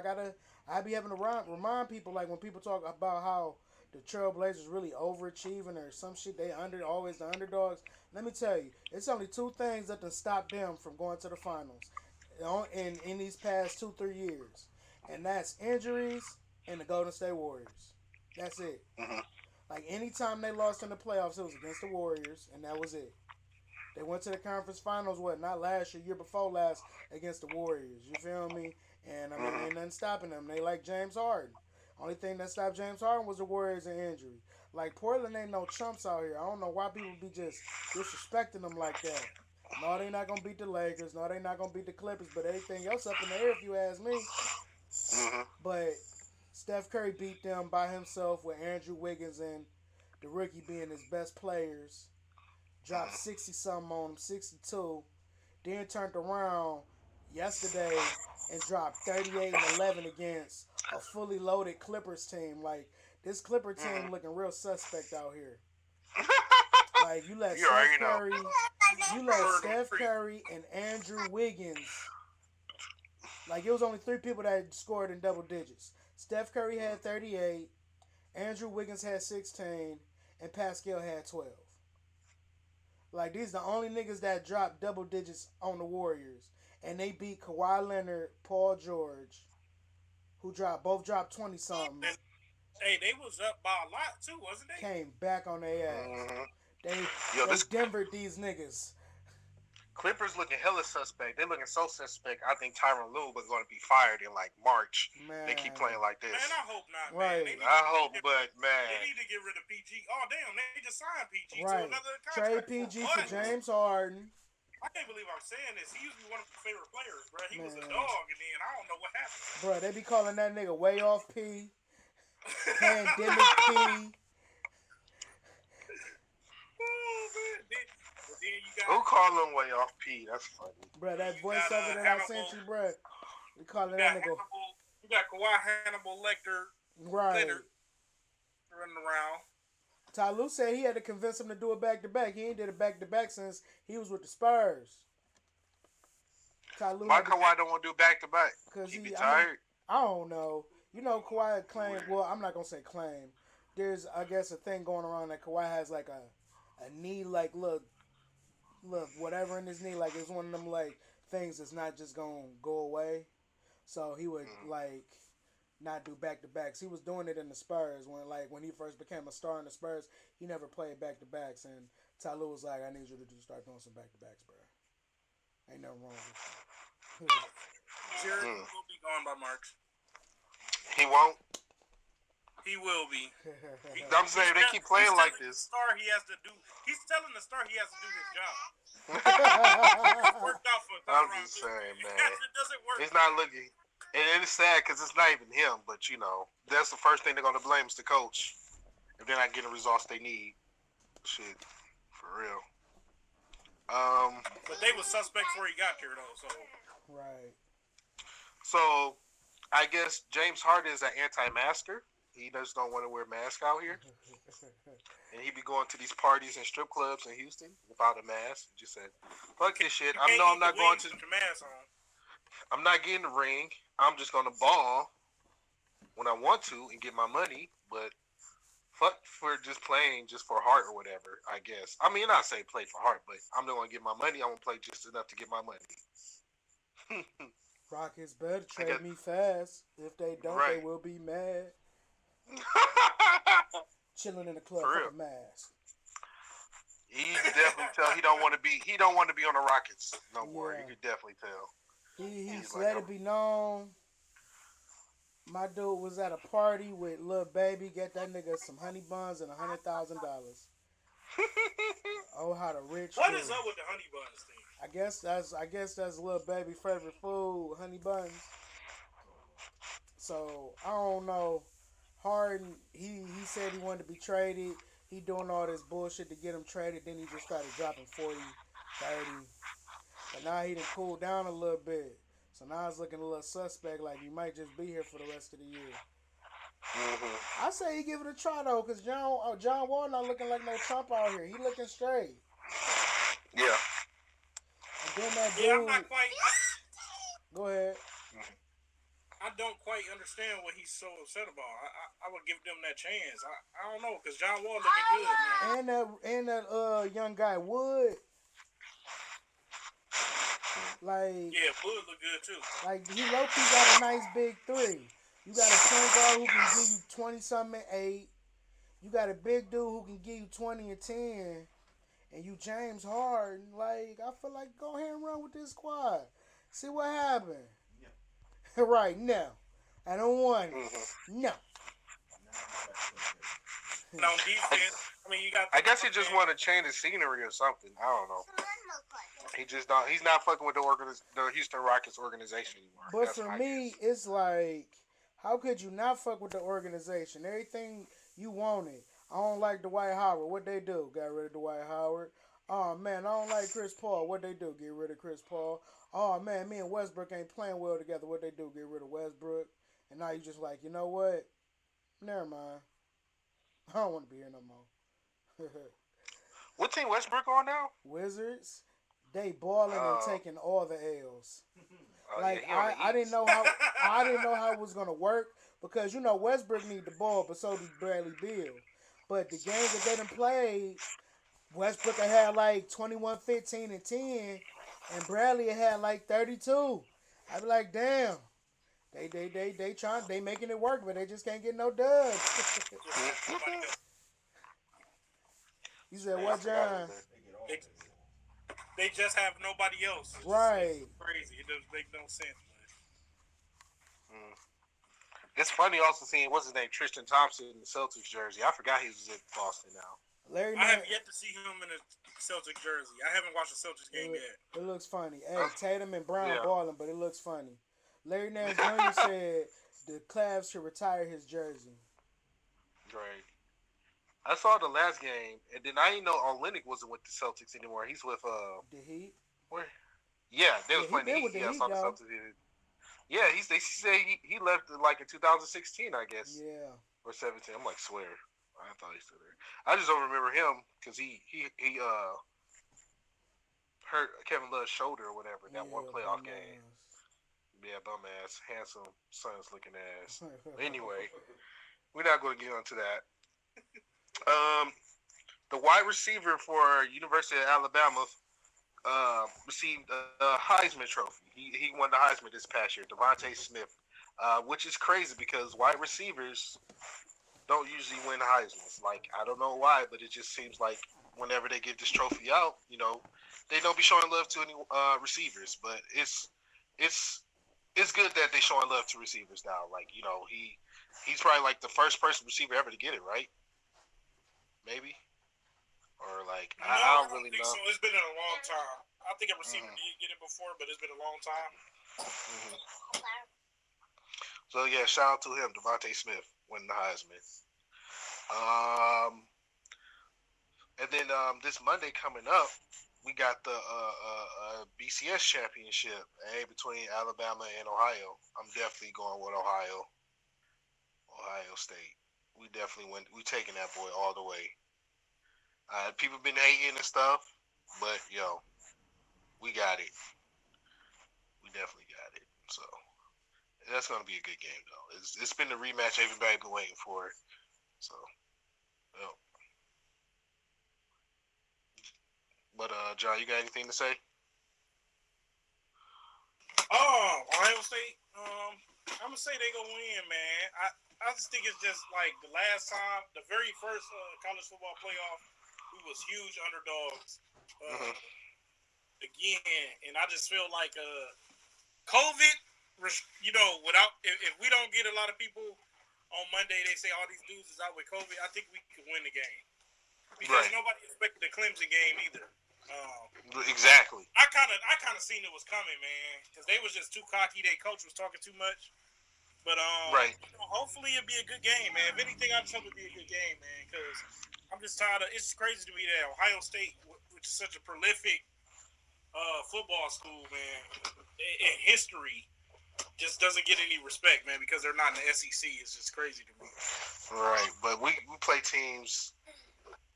I be having to remind people like when people talk about how the Trailblazers really overachieving or some shit. They always the underdogs. Let me tell you, it's only two things that can stop them from going to the finals, in these past 2-3 years, and that's injuries and the Golden State Warriors. That's it. Hmm. Like anytime they lost in the playoffs, it was against the Warriors, and that was it. They went to the conference finals, not last year, year before last, against the Warriors. You feel me? And I mean, Hmm. ain't nothing stopping them. They like James Harden. Only thing that stopped James Harden was the Warriors and injury. Like Portland ain't no chumps out here. I don't know why people be just disrespecting them like that. No, they not gonna beat the Lakers. No, they not gonna beat the Clippers. But everything else up in the air, if you ask me. Hmm. But Steph Curry beat them by himself with Andrew Wiggins and the rookie being his best players. Dropped 60 something on him, 62. Then turned around yesterday and dropped 38 and 11 against a fully loaded Clippers team. Like this Clipper Hmm. team looking real suspect out here. Like You already know. You let Steph Curry and Andrew Wiggins. Like it was only 3 people that scored in double digits. Steph Curry had 38, Andrew Wiggins had 16, and Pascal had 12. Like these the only niggas that dropped double digits on the Warriors, and they beat Kawhi Leonard, Paul George, who dropped 20 something, And, hey, they was up by a lot too, wasn't they? came back on their ass. Hmm. They Yo, they this Denvered these niggas. Clippers looking hella suspect. They looking so suspect. I think Tyronn Lue was going to be fired in like March. Man, They keep playing like this. Man, I hope not, Right. man. They need I to hope, get- but They man, need to get rid of PG. Oh damn, they just signed PG right. to another Trade contract. PG What? for James Harden. I can't believe I'm saying this. He used to be one of my favorite players, bro. He was a Man. dog, and then I don't know what happened. Bro, they be calling that nigga way off P, pandemic P. Oh, man. But then you got who call him way off P? That's funny. Bro, that You got, voiceover that I sent Hannibal. you, bro. We calling you that got nigga Hannibal. You got Kawhi Hannibal Lecter right. Leonard running around. Ty Lue said he had to convince him to do it back to back. He ain't did it back to back since he was with the Spurs. Ty Lue Why had to, Kawhi don't want to do back to back? cause He be I tired. mean, I don't know. You know, Kawhi claimed. Well, I'm not gonna say claim. There's, I guess, a thing going around that Kawhi has like a knee, like look, whatever in his knee, like it's one of them like things that's not just gonna go away. So he would like not do back to backs. He was doing it in the Spurs when he first became a star in the Spurs. He never played back to backs, and Ty Lue was like, "I need you to start doing some back to backs, bro. Ain't nothing wrong with you." Jared will be gone by March. He won't. He will be. I'm saying they keep playing like He's this. telling the star he has to do his job. It worked out for I'm Tyronn just Lue. saying, man. It doesn't work. It's not looking, and it's sad because it's not even him. But you know, that's the first thing they're gonna blame is the coach if they're not getting the results they need. Shit, for real. But they was suspect before he got there, though. So Right. So I guess James Harden is an anti-masker. He just don't want to wear a mask out here, and he be going to these parties and strip clubs in Houston without a mask. He just said, "Fuck this shit. I'm not going to. Put your mask on. I'm not getting the ring. I'm just gonna ball when I want to and get my money, but fuck for just playing just for heart or whatever, I guess. I mean, not say play for heart, but I'm not gonna get my money. I'm gonna play just enough to get my money." Rockets better trade me fast. If they don't, Right. they will be mad. Chilling in the club For with real. a mask. He definitely tell he don't want to be on the Rockets no more. Yeah. You could definitely tell. He's He's let like it be known. My dude was at a party with Lil Baby. Get that nigga some honey buns and $100,000. Oh, how the rich. What do. is up with the honey buns thing? I guess that's Lil Baby favorite food, honey buns. So I don't know. Harden, he said he wanted to be traded. He doing all this bullshit to get him traded. Then he just started dropping 40, 30. But now he done cooled down a little bit. So now it's looking a little suspect, like he might just be here for the rest of the year. Mm-hmm. I say he give it a try though, cause John Wall not looking like no Trump out here. He looking straight. Yeah. And then that dude, Yeah, I'm not quite. Go ahead. I don't quite understand what he's so upset about. I would give them that chance. I don't know because John Wall looking good, man. And that young guy Wood, like Yeah, Wood look good too. he low key got a nice big three. You got a point guard who can give you 20 something and 8. You got a big dude who can give you 20 and 10. And you James Harden. Like, I feel like go ahead and run with this squad. See what happened. Right now. I don't want it. No. And on defense, I mean, you got. I guess he just want to change the scenery or something. I don't know. He just don't. He's not fucking with the Houston Rockets organization anymore. But That's for my me, guess. it's like, how could you not fuck with the organization? Everything you wanted. I don't like Dwight Howard. What they do? Got rid of Dwight Howard. Oh man, I don't like Chris Paul. What they do? Get rid of Chris Paul. Oh man, me and Westbrook ain't playing well together. What they do? Get rid of Westbrook. And now you just like, you know what? Never mind. I don't want to be here no more. What team Westbrook on now? Wizards, they balling and taking all the L's. Like yeah, I didn't know how it was gonna work because Westbrook need the ball, but so did Bradley Beal. But the games that they done played, Westbrook had like 21, 15, and 10, and Bradley had like 32. I'd be like, damn. They making it work, but they just can't get no dubs. You said what, John? They just have nobody else. Right. It's crazy. It doesn't make no sense. It's funny also seeing what's his name, Tristan Thompson in the Celtics jersey. I forgot he was in Boston now. I have yet to see him in a Celtics jersey. I haven't watched a Celtics game yet. It looks funny. Hey, Tatum and Brown balling, but it looks funny. Larry Nance Jr. said the Cavs should retire his jersey. Right. I saw the last game, and then I didn't know Olynyk wasn't with the Celtics anymore. He's with the Heat. Where? Yeah, they was playing the Heat. Yeah, I saw the Celtics. Yeah, they said he left like in 2016, I guess. Yeah. Or 17. I'm like, swear. I thought he still there. I just don't remember him because he hurt Kevin Love's shoulder or whatever in that one playoff game. Yeah, bum ass, handsome, Suns looking ass. Anyway, we're not going to get onto that. The wide receiver for University of Alabama received a Heisman Trophy. He won the Heisman this past year, Devontae Smith, which is crazy because wide receivers don't usually win Heisman's. Like, I don't know why, but it just seems like whenever they give this trophy out, they don't be showing love to any receivers. But it's good that they showing love to receivers now. Like, he's probably like the first person receiver ever to get it, right? Maybe. Or like, no, I don't really know. So it's been a long time. I think a receiver did get it before, but it's been a long time. So yeah, shout out to him, Devontae Smith, winning the Heisman. And then this Monday coming up, we got the BCS championship between Alabama and Ohio. I'm definitely going with Ohio State. We definitely win. We taking that boy all the way. People been hating and stuff, but we got it. We definitely got it. So that's gonna be a good game, though. It's been the rematch everybody been waiting for. So, But John, you got anything to say? Ohio State. I'm gonna say they gonna win, man. I just think it's just like the last time, the very first college football playoff, we was huge underdogs again, and I just feel like COVID, without if we don't get a lot of people on Monday, they say all these dudes is out with COVID. I think we could win the game because nobody expected the Clemson game either. Exactly. I kind of seen it was coming, man, because they was just too cocky. Their coach was talking too much. But hopefully it'll be a good game, man. If anything, I just hope it'll be a good game, man, because I'm just tired of. It's crazy to me that Ohio State, which is such a prolific football school, man, in history, just doesn't get any respect, man, because they're not in the SEC. It's just crazy to me. Right, but we play teams,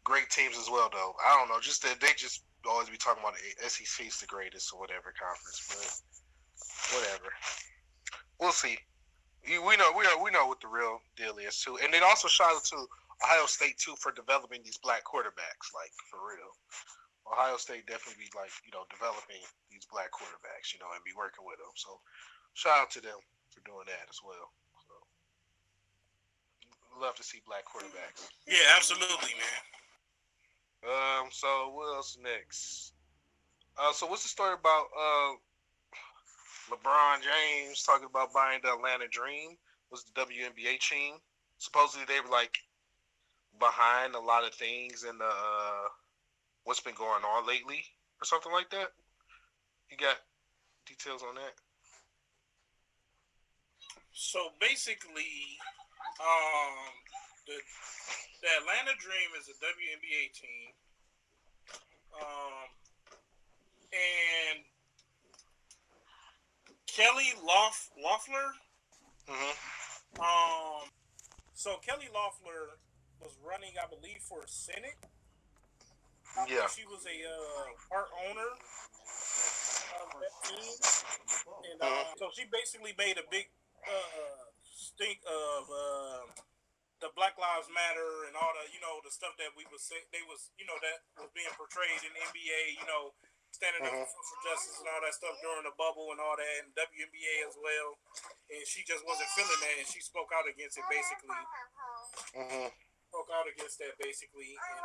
great teams as well, though. I don't know, just that they just always be talking about the SEC is the greatest or whatever conference, but whatever. We'll see. We know what the real deal is too, and then also shout out to Ohio State too for developing these black quarterbacks, like for real. Ohio State definitely be like developing these black quarterbacks, and be working with them. So shout out to them for doing that as well. So love to see black quarterbacks. Yeah, absolutely, man. So what else next? So what's the story about LeBron James talking about buying the Atlanta Dream? Was the WNBA team? Supposedly they were like behind a lot of things in the what's been going on lately or something like that. You got details on that? So basically, the Atlanta Dream is a WNBA team, and Kelly Loeffler. Mm-hmm. So Kelly Loeffler was running, I believe, for Senate. Yeah. She was a part owner of that team, and so she basically made a big stink of the Black Lives Matter and all the the stuff that we was say they was that was being portrayed in the NBA, standing up for social justice and all that stuff during the bubble and all that, and WNBA as well. And she just wasn't feeling that, and she spoke out against it basically. Spoke out against that basically, and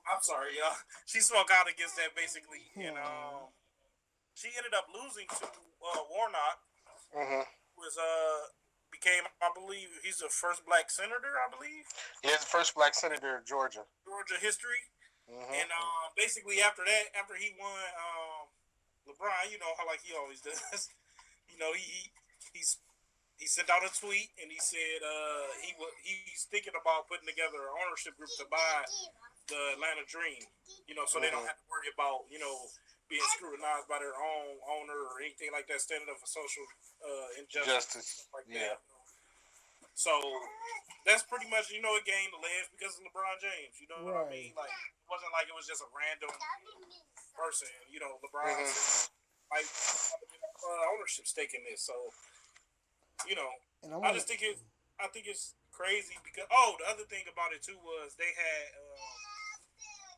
I'm sorry, y'all. She spoke out against that basically, and she ended up losing to Warnock, was became, I believe, he's the first black senator, I believe. He's the first black senator of Georgia history. And basically after that, after he won, LeBron, how like he always does, he sent out a tweet and he said he's thinking about putting together an ownership group to buy the Atlanta Dream, so they don't have to worry about being scrutinized by their own owner or anything like that, standing up for social injustice like that. So that's pretty much it gained the legs because of LeBron James. You know what I mean? Like it wasn't like it was just a random person. LeBron like ownership stake in this. So And I just think I think it's crazy because the other thing about it too was they had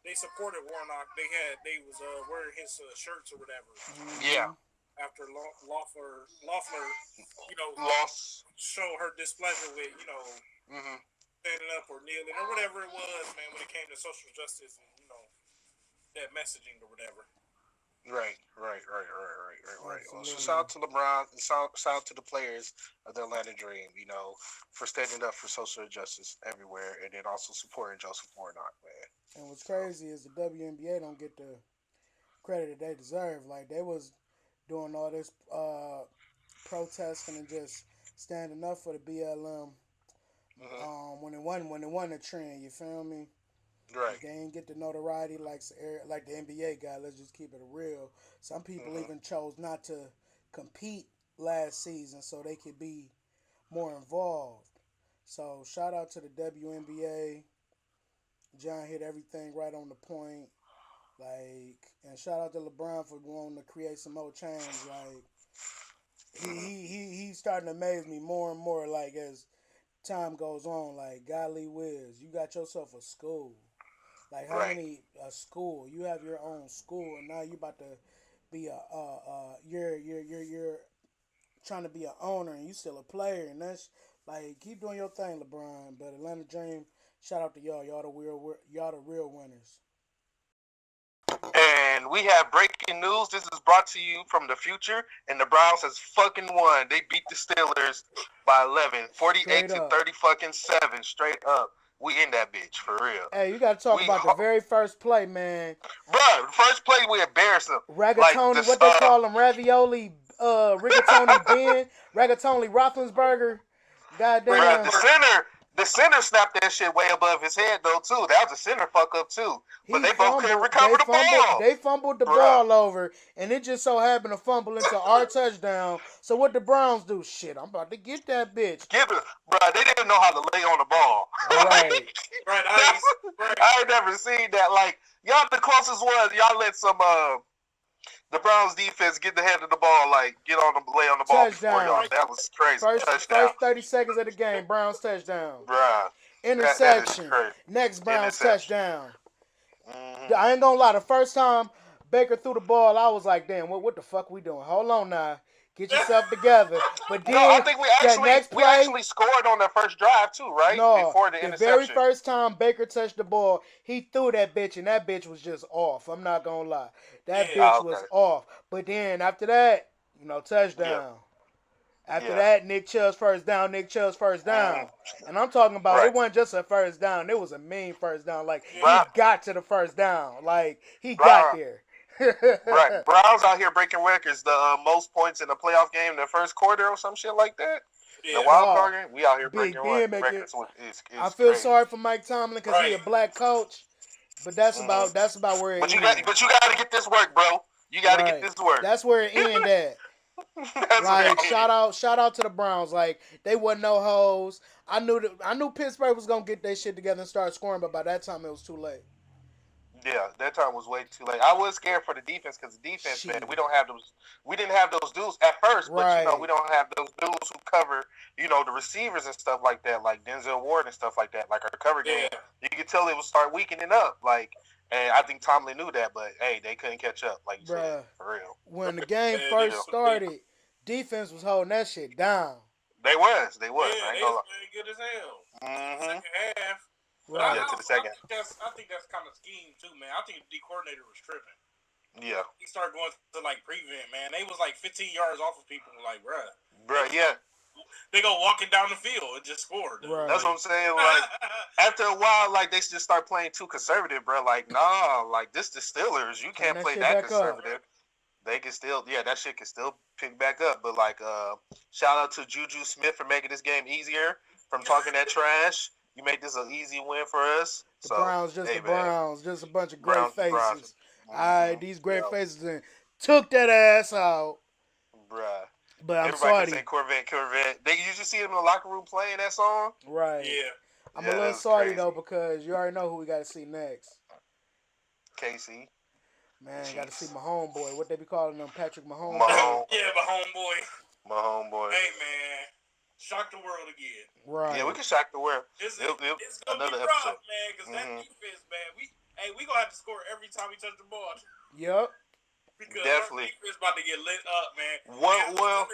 they supported Warnock. They was wearing his shirts or whatever. Yeah. After Loeffler, show her displeasure with standing up or kneeling or whatever it was, man. When it came to social justice and that messaging or whatever. Right. Well, so shout out to LeBron and shout out to the players of the Atlanta Dream, for standing up for social justice everywhere, and then also supporting Joseph Warnock, man. And what's crazy is the WNBA don't get the credit that they deserve. Like they was doing all this protesting and just standing up for the BLM when it won the trend. You feel me? Right. They ain't get the notoriety like the NBA got. Let's just keep it real. Some people even chose not to compete last season so they could be more involved. So shout out to the WNBA. John hit everything right on the point. And shout out to LeBron for wanting to create some more change. He's starting to amaze me more and more. As time goes on, golly whiz, you got yourself a school. How many school? You have your own school, and now you about to be you're trying to be an owner, and you still a player, and that's keep doing your thing, LeBron. But Atlanta Dream, shout out to y'all. Y'all the real winners. And we have breaking news. This is brought to you from the future, and the Browns has fucking won. They beat the Steelers by 11, 48-30 straight up. We in that bitch for real. Hey, you gotta talk about the very first play, man. Bruh, first play we embarrassed them. Rigatoni, what they call them, ravioli, rigatoni Ben, rigatoni Roethlisberger. Goddamn. Bruh, the center snapped that shit way above his head though too. That was a center fuck up too. But they both couldn't recover the ball. They fumbled the ball over, and it just so happened to fumble into our touchdown. So what the Browns do? Shit, I'm about to get that bitch. Give it, bruh. They didn't know how to lay on the ball. Right. I ain't never seen that. Y'all, the closest was y'all let some The Browns defense get the head of the ball, like lay on the ball before Touchdown. y'all. That was crazy. First Touchdown, 30 seconds of the game, Browns touchdown. bruh. That is Interception. crazy. Next Browns Interception. touchdown. Mm-hmm. I ain't gonna lie. The first time Baker threw the ball, I was like, damn, what the fuck we doing? Hold on now. Get yourself together. But No, I then think that next we play, actually scored on the first drive too, right? no, Before the the interception. very first time Baker touched the ball, he threw that bitch, and that bitch was just off. I'm not gonna lie. That Yeah. bitch Okay. was off. But then after that, touchdown. After that, Nick Chubb's first down. And I'm talking about Right. it wasn't just a first down. It was a mean first down. Like, Right. he got to the first down. Like, he Right. got there. Right. Browns out here breaking records. The most points in the playoff game in the first quarter or some shit like that. Yeah. The wild card game, we out here Big breaking Ben make records. I feel crazy. sorry for Mike Tomlin because he a black coach. But that's about where it But you ends. got to get this work, bro. You got to get this work. That's where it ended at. Like, shout out to the Browns. Like, they wasn't no hoes. I knew Pittsburgh was gonna get their shit together and start scoring, but by that time it was too late. Yeah, that time was way too late. I was scared for the defense because the defense, Shit. man, we didn't have those dudes at first, Right. but we don't have those dudes who cover, the receivers and stuff like that, like Denzel Ward and stuff like that, like our cover game. You could tell it would start weakening up, and I think Tomlin knew that, but hey, they couldn't catch up, like you said, for real. When the game first started, defense was holding that shit down. They was. Yeah, I ain't they gonna was lie. playing good as hell. Mm-hmm. Second half. Right. Yeah, to the second. I think that's kind of scheme too, man. I think the D coordinator was tripping. Yeah. He started going to prevent, man. They was like 15 yards off of people. Like, bruh, Yeah. they go walking down the field and just scored. Right. That's what I'm saying. Like, after a while, like they just start playing too conservative, bro. Like, nah, like this the Steelers. You can't play that conservative. They can still, that shit can still pick back up. But like, shout out to Juju Smith for making this game easier from talking that trash. You made this an easy win for us. The Browns, just a bunch of great faces. Browns. All right, these great faces and took that ass out. Bruh. But I'm Everybody sorry. can say Corvette. You just see them in the locker room playing that song? Right. Yeah. I'm a little sorry, though, because you already know who we got to see next. KC. Man, got to see my homeboy. What they be calling him? Patrick Mahomes? Yeah, my homeboy. My homeboy. Hey, man. Shock the world again. Right. Yeah, we can shock the world. It's going to be another rough, episode. man, because that defense, man, we going to have to score every time we touch the ball. Yep. Because Definitely. our defense about to get lit up, man. Well,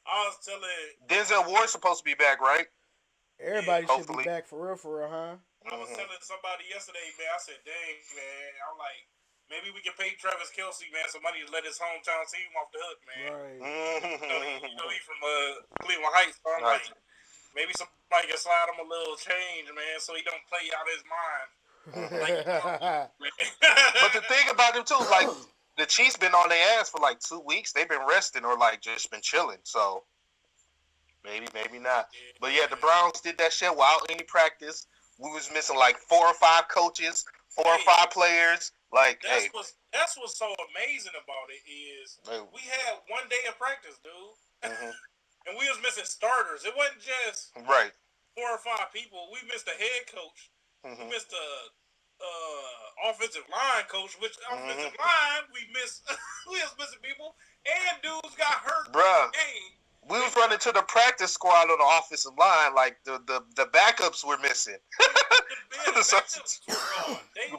I was telling Denzel Ward's supposed to be back, right? Everybody should hopefully. be back for real, huh? I was telling somebody yesterday, man, I said, dang, man, I'm like, maybe we can pay Travis Kelce, man, some money to let his hometown team off the hook, man. Right. He's from Cleveland Heights, so I'm like, maybe somebody can slide him a little change, man, so he don't play out his mind. But the thing about them too, like the Chiefs been on their ass for like 2 weeks. They've been resting or like just been chilling. So maybe not. But yeah, the Browns did that shit without any practice. We was missing like 4 or 5 coaches, 4 or 5 players. Like, that's what's so amazing about it is we had 1 day of practice, dude, and we was missing starters. It wasn't just 4 or 5 people. We missed a head coach. We missed a offensive line coach, which offensive line we missed. We was missing people, and dudes got hurt. Bruh, we was running to the practice squad on the offensive line, like the backups were missing. The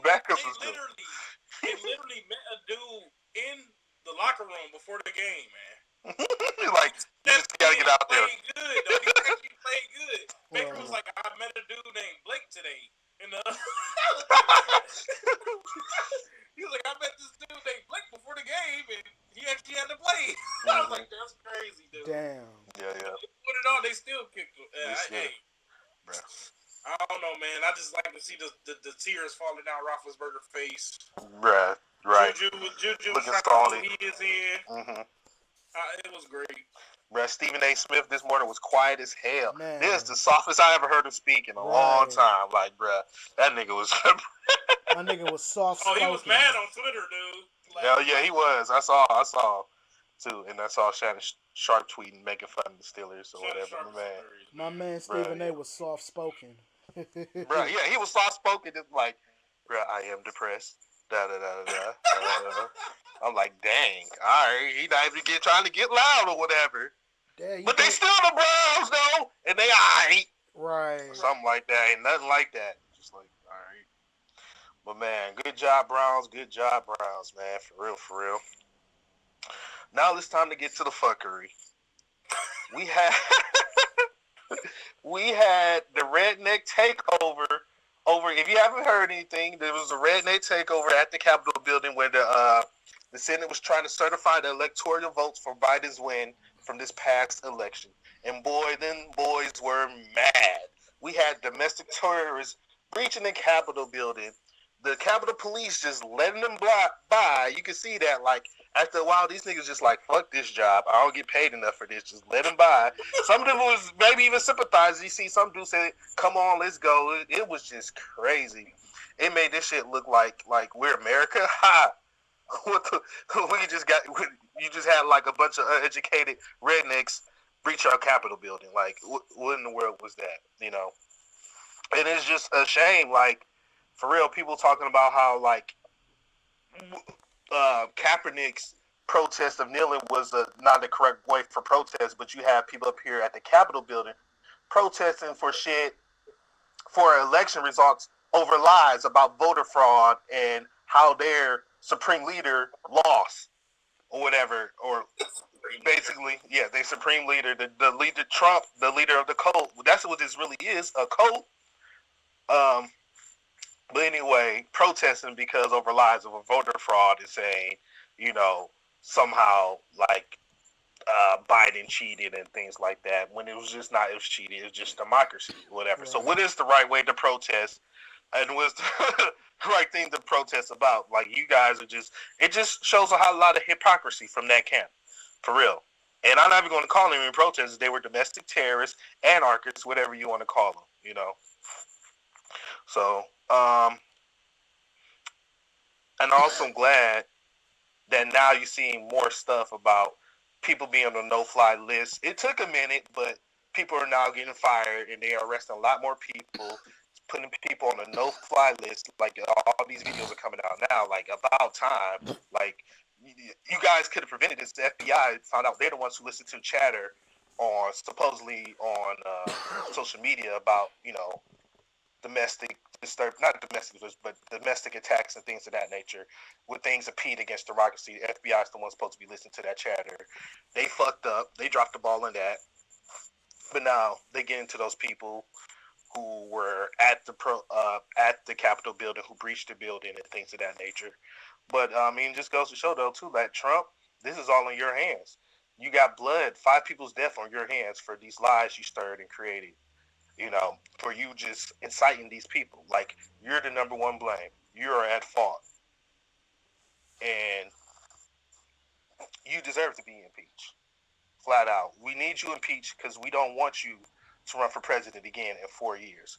backups were gone. They literally met a dude in the locker room before the game, man. Like, you just gotta get out there. He actually played good. Baker was like, I met a dude named Blake today. And he was like, I met this dude named Blake before the game, and he actually had to play. I was like, that's crazy, dude. Damn. Yeah. They put it on, they still kicked him. I don't know, man. I just like to see the tears falling down Roethlisberger's face. Bruh, right. Juju was Looking trying to he is in. It was great. Bruh, Stephen A. Smith this morning was quiet as hell. Man. This is the softest I ever heard him speak in a long time. Like, bruh, that nigga was... My nigga was soft. Oh, he was mad on Twitter, dude. Like, hell yeah, he was. I saw too, and I saw Shannon Sharp tweeting, making fun of the Steelers or whatever. My man Stephen A. was soft spoken. Bruh, yeah, he was soft spoken. Just like, bruh, I am depressed. Da da da da da. I'm like, dang. All right, he not even trying to get loud or whatever. Dad, you But they think still the Browns though, and they alright. right? Something like that. Ain't nothing like that. Just like, alright. But man, good job, Browns. Good job, Browns, man. For real, for real. Now it's time to get to the fuckery. We had we had the redneck takeover over. If you haven't heard anything, there was a redneck takeover at the Capitol building where the Senate was trying to certify the electoral votes for Biden's win from this past election. And boy, then boys were mad. We had domestic terrorists breaching the Capitol building. The Capitol Police just letting them by. You can see that, like, after a while, these niggas just like, fuck this job. I don't get paid enough for this. Just let them by. Some of them was maybe even sympathizing. You see some dude say, come on, let's go. It was just crazy. It made this shit look like we're America. Ha! What the, we just got, you just had like a bunch of uneducated rednecks breach our Capitol building. Like, what in the world was that? You know? And it's just a shame, like, for real, people talking about how, like, Kaepernick's protest of kneeling was not the correct way for protest, but you have people up here at the Capitol building protesting for shit, for election results over lies about voter fraud and how their supreme leader lost or whatever, or basically, yeah, their supreme leader, the leader Trump, the leader of the cult. That's what this really is, a cult. Um, but anyway, protesting because over lies of a voter fraud is saying, you know, somehow like Biden cheated and things like that. When it was just not, it was cheating. It was just democracy, whatever. Right. So, what is the right way to protest? And what's the right thing to protest about? Like, you guys are just, it just shows a lot of hypocrisy from that camp, for real. And I'm not even going to call them even protesters. They were domestic terrorists, anarchists, whatever you want to call them, you know. So, and also I'm glad that now you're seeing more stuff about people being on the no-fly list. It took a minute, but people are now getting fired, and they are arresting a lot more people, putting people on the no-fly list. Like, all these videos are coming out now. Like, about time. Like, you guys could have prevented this. The FBI found out they're the ones who listened to chatter on, supposedly on social media about, you know, not domestic, but domestic attacks and things of that nature, with things impede against democracy. The FBI is the one supposed to be listening to that chatter. They fucked up. They dropped the ball in that. But now they get into those people who were at the Capitol building, who breached the building and things of that nature. But I mean, it just goes to show though too that Trump, this is all in your hands. You got blood, 5 people's death on your hands for these lies you stirred and created. You know, for you just inciting these people. Like, you're the number one blame. You're at fault. And you deserve to be impeached. Flat out. We need you impeached because we don't want you to run for president again in 4 years.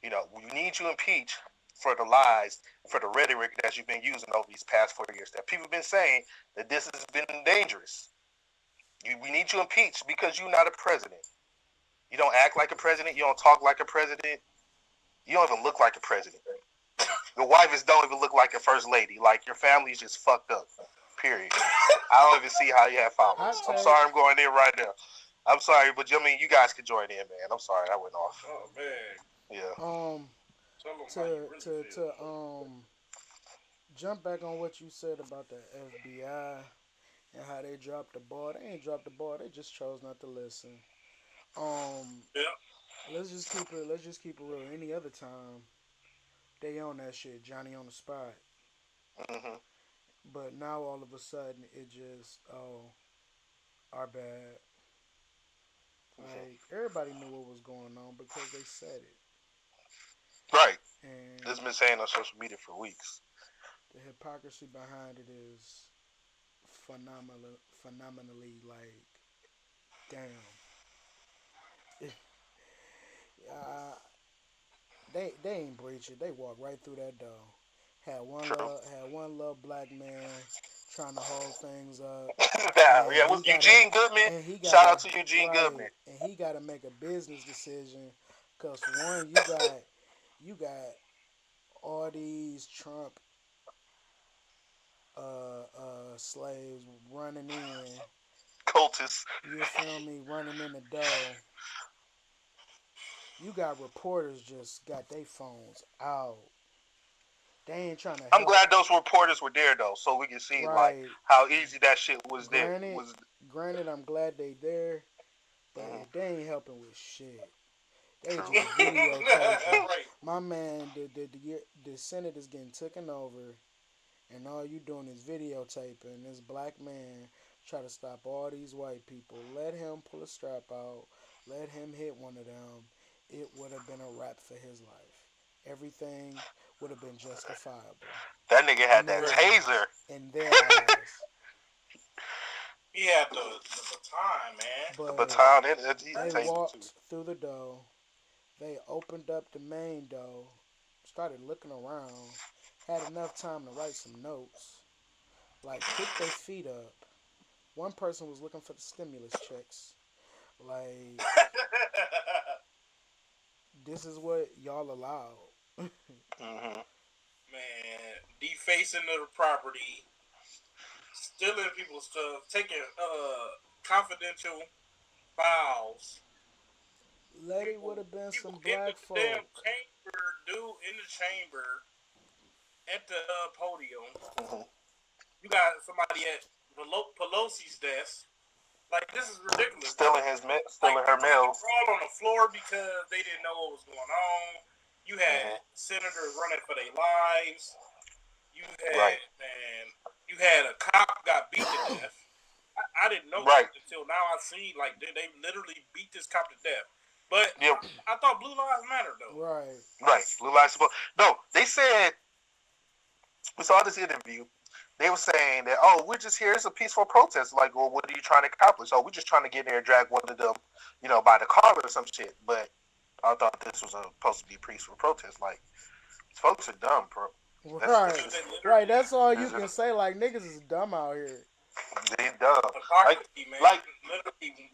You know, we need you impeached for the lies, for the rhetoric that you've been using over these past 4 years. That people have been saying that this has been dangerous. We need you impeached because you're not a president. You don't act like a president. You don't talk like a president. You don't even look like a president. Your wife don't even look like a first lady. Like, your family's just fucked up. Period. I don't even see how you have followers. I'm sorry I'm going in right now. I'm sorry, but I mean, you guys can join in, man. I'm sorry I went off. Oh man. Yeah. To jump back on what you said about the FBI and how they dropped the ball. They ain't dropped the ball. They just chose not to listen. Yeah. Let's just keep it real. Any other time, they on that shit, Johnny on the spot. Mm-hmm. But now all of a sudden, it just our bad. Like, everybody knew what was going on because they said it. Right. And It's been saying on social media for weeks. the hypocrisy behind it is phenomenally, like, damn. uh, they ain't breach it. They walked right through that door. True. Had one little black man trying to hold things up. Yeah, with Eugene Goodman. And he Shout out got to Eugene right, Goodman. and he got to make a business decision, cause for one, you got all these Trump slaves running in. Cultists. You feel me? Running in the dough. You got reporters just got their phones out. They ain't trying to I'm help. glad those reporters were there though, so we can see like Right. how easy that shit was there. Granted, Was granted, I'm glad they there, but mhm, they ain't helping with shit. They true. just videotaping. Right. My man, the Senate is getting taken over, and all you doing is videotaping. This black man try to stop all these white people. Let him pull a strap out. Let him hit one of them. It would have been a wrap for his life. Everything would have been justifiable That nigga in had that their taser. eyes. In their eyes. He had the baton, man. The But baton in it, he they taser too. walked through the door. They opened up the main door, started looking around, had enough time to write some notes, like pick their feet up. One person was looking for the stimulus checks. Like, this is what y'all allowed. Hmm. Man, defacing the property, stealing people's stuff, taking confidential files. Letty would People, have been people some in the black damn folk. chamber, dude, in the chamber at the podium. Hmm. You got somebody at Pelosi's desk. Like, this is ridiculous. Stealing her People mail. crawled on the floor because they didn't know what was going on. You Hmm. had senators running for their lives. You Right. had, man, you had a cop got beat to death. I didn't know Right. that until now. I see, like, they literally beat this cop to death. But Yep. I thought Blue Lives Matter, though. Right. Right. Blue light support. No, they said we saw this interview. They were saying that, oh, we're just here. It's a peaceful protest. Like, well, what are you trying to accomplish? Oh, we're just trying to get in there and drag one of them, by the collar or some shit. But I thought this was supposed to be a peaceful protest. Like, these folks are dumb, bro. Right. Because they Right. literally, That's all you That's can just, say. Like, niggas is dumb out here. they dumb. Like, hypocrisy, man. like, Literally,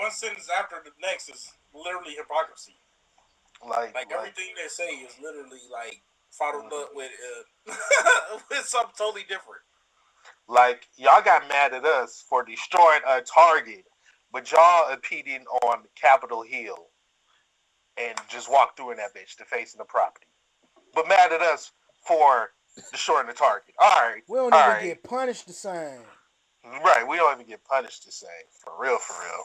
one sentence after the next is literally hypocrisy. Like like, everything they say is literally like followed mhm. up with with something totally different. Like, y'all got mad at us for destroying a target, but y'all impeding on Capitol Hill and just walked through in that bitch, defacing the property. But mad at us for destroying the target. We don't All even right, get punished the same. right. We don't even get punished the same. For real, for real.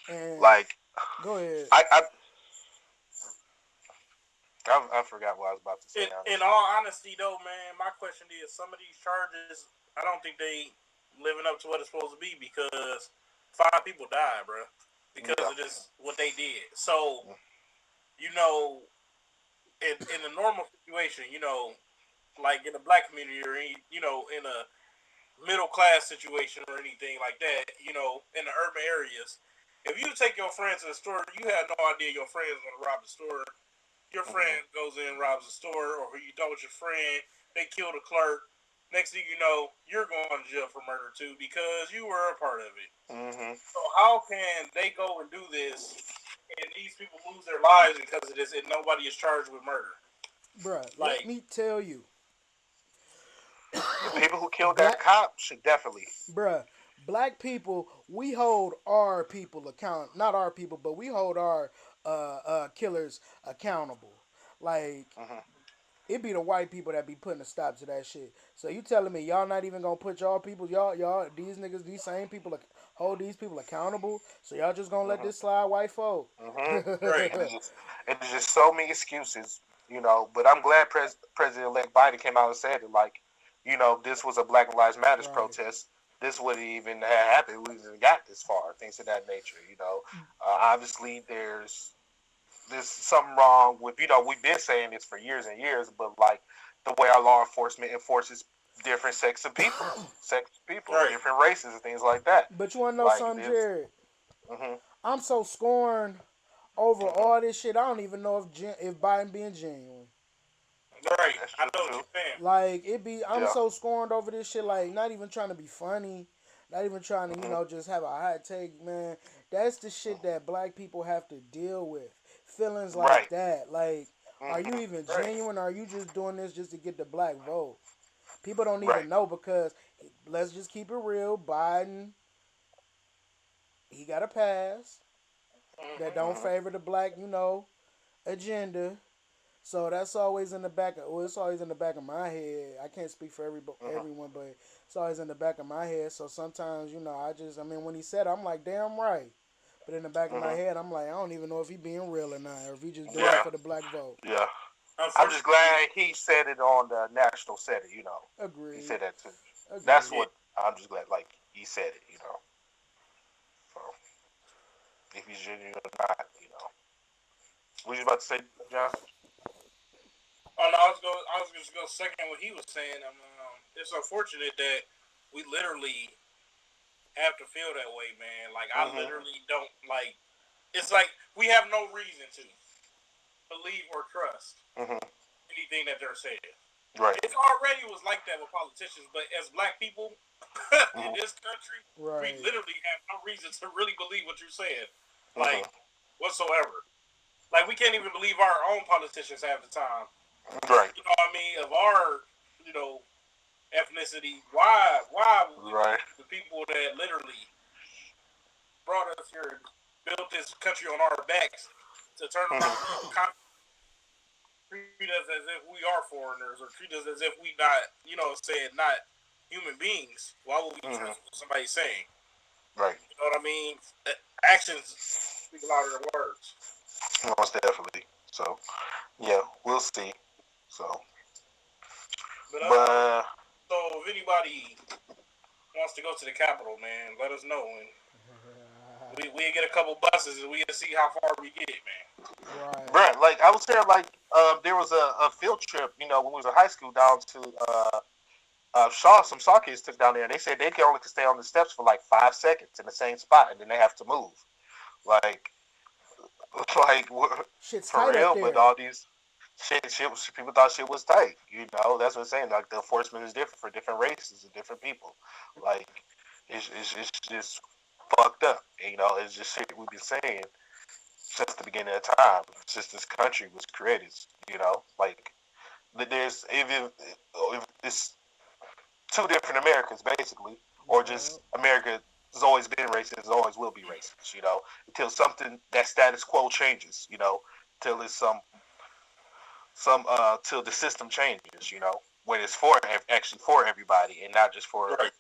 And Like, go ahead. I forgot what I was about to say. In Honestly, all honesty, though, man, my question is: some of these charges, I don't think they living up to what it's supposed to be because 5 people died, bro, because yeah. of this what they did. So you know, in a normal situation, like in the black community or in a middle class situation or anything like that, in the urban areas. If you take your friend to the store, you have no idea your friend is going to rob the store. Your Mm-hmm. friend goes in, robs the store, or you thought with your friend, they kill the clerk. Next thing you know, you're going to jail for murder too because you were a part of it. Mm-hmm. So how can they go and do this and these people lose their lives because of this and nobody is charged with murder? Bruh, let Like, me tell you. The people who killed that Black cop should definitely. bruh, black people, we hold our people account not our people, but we hold our killers accountable. Like, Mm-hmm. it be the white people that be putting a stop to that shit. So you telling me y'all not even gonna put y'all people, y'all these niggas, these same people hold these people accountable? So y'all just gonna let Mm-hmm. this slide, white folk? Mm-hmm. right, And it's just so many excuses. But I'm glad President-elect Biden came out and said it. Like, this was a Black Lives Matters Right. protest. This wouldn't even have happened. We even got this far. Things of that nature. Obviously there's something wrong with. We've been saying this for years and years, but like the way our law enforcement enforces different sex people, right. different races, and things like that. But you wanna know Like something, this. Jared? Hmm. I'm so scorned over Hmm. all this shit. I don't even know if Biden being genuine. Right. That's I true know what too. you're saying. Like, it be, I'm Yeah. so scorned over this shit. Like, not even trying to be funny, not even trying to, Hmm. just have a hot take, man. That's the shit that black people have to deal with. Feelings like Right. that. Like, are you Hmm. even Right. genuine? Or are you just doing this just to get the black vote? People don't Right. even know because let's just keep it real. Biden, he got a pass that Mm-hmm. don't Mhm. favor the black, agenda. So that's always in the back of well, it's always in the back of my head. I can't speak for Mhm. everyone, but it's always in the back of my head. So sometimes, when he said it, I'm like, damn right. But in the back of my Mhm. head, I'm like, I don't even know if he being real or not, or if he just doing it Yeah. for the black vote. Yeah. I'm just Unfortunately, glad he said it on the national setting. He Agreed. said that too. That's Agreed. yeah. what I'm just glad. Like he said it. So if he's genuine or not. What you about to say, John? Oh no, I was just going to second what he was saying. It's unfortunate that we literally have to feel that way, man. Like I Mhm. literally don't like. It's like we have no reason to believe or trust Mhm. anything that they're saying. Right. It already was like that with politicians, but as black people in Mhm. this country, we Right. literally have no reason to really believe what you're saying, Mhm. like whatsoever. Like we can't even believe our own politicians half the time. Right. You know what I mean? Of our, you know, ethnicity. Why would we Right. believe the people that literally brought us here, built this country on our backs, to turn around Mhm. and treat us as if we are foreigners or treat us as if we not, said not human beings? Why would we Mhm. trust what somebody's saying? Right. You know what I mean? Actions speak louder than words. Most definitely. So yeah, we'll see. So, But but so if anybody wants to go to the Capitol, man, let us know, and we get a couple buses and we can see how far we get, man. Right. right, like I was saying, like there was a field trip, when we was in high school down to Shaw. Some Shaw kids took down there, and they said they could stay on the steps for like 5 seconds in the same spot, and then they have to move. Like, like Shit's for tight up real. But there. all these people thought shit was tight. That's what I'm saying. Like the enforcement is different for different races and different people. Like it's just fucked up. It's just shit we've been saying since the beginning of time, since this country was created. Like there's if it's two different Americas basically, or Yeah. just America has always been racist, always will be racist. Until something that status quo changes. Till it's till the system changes. When it's actually for everybody and not just for Right.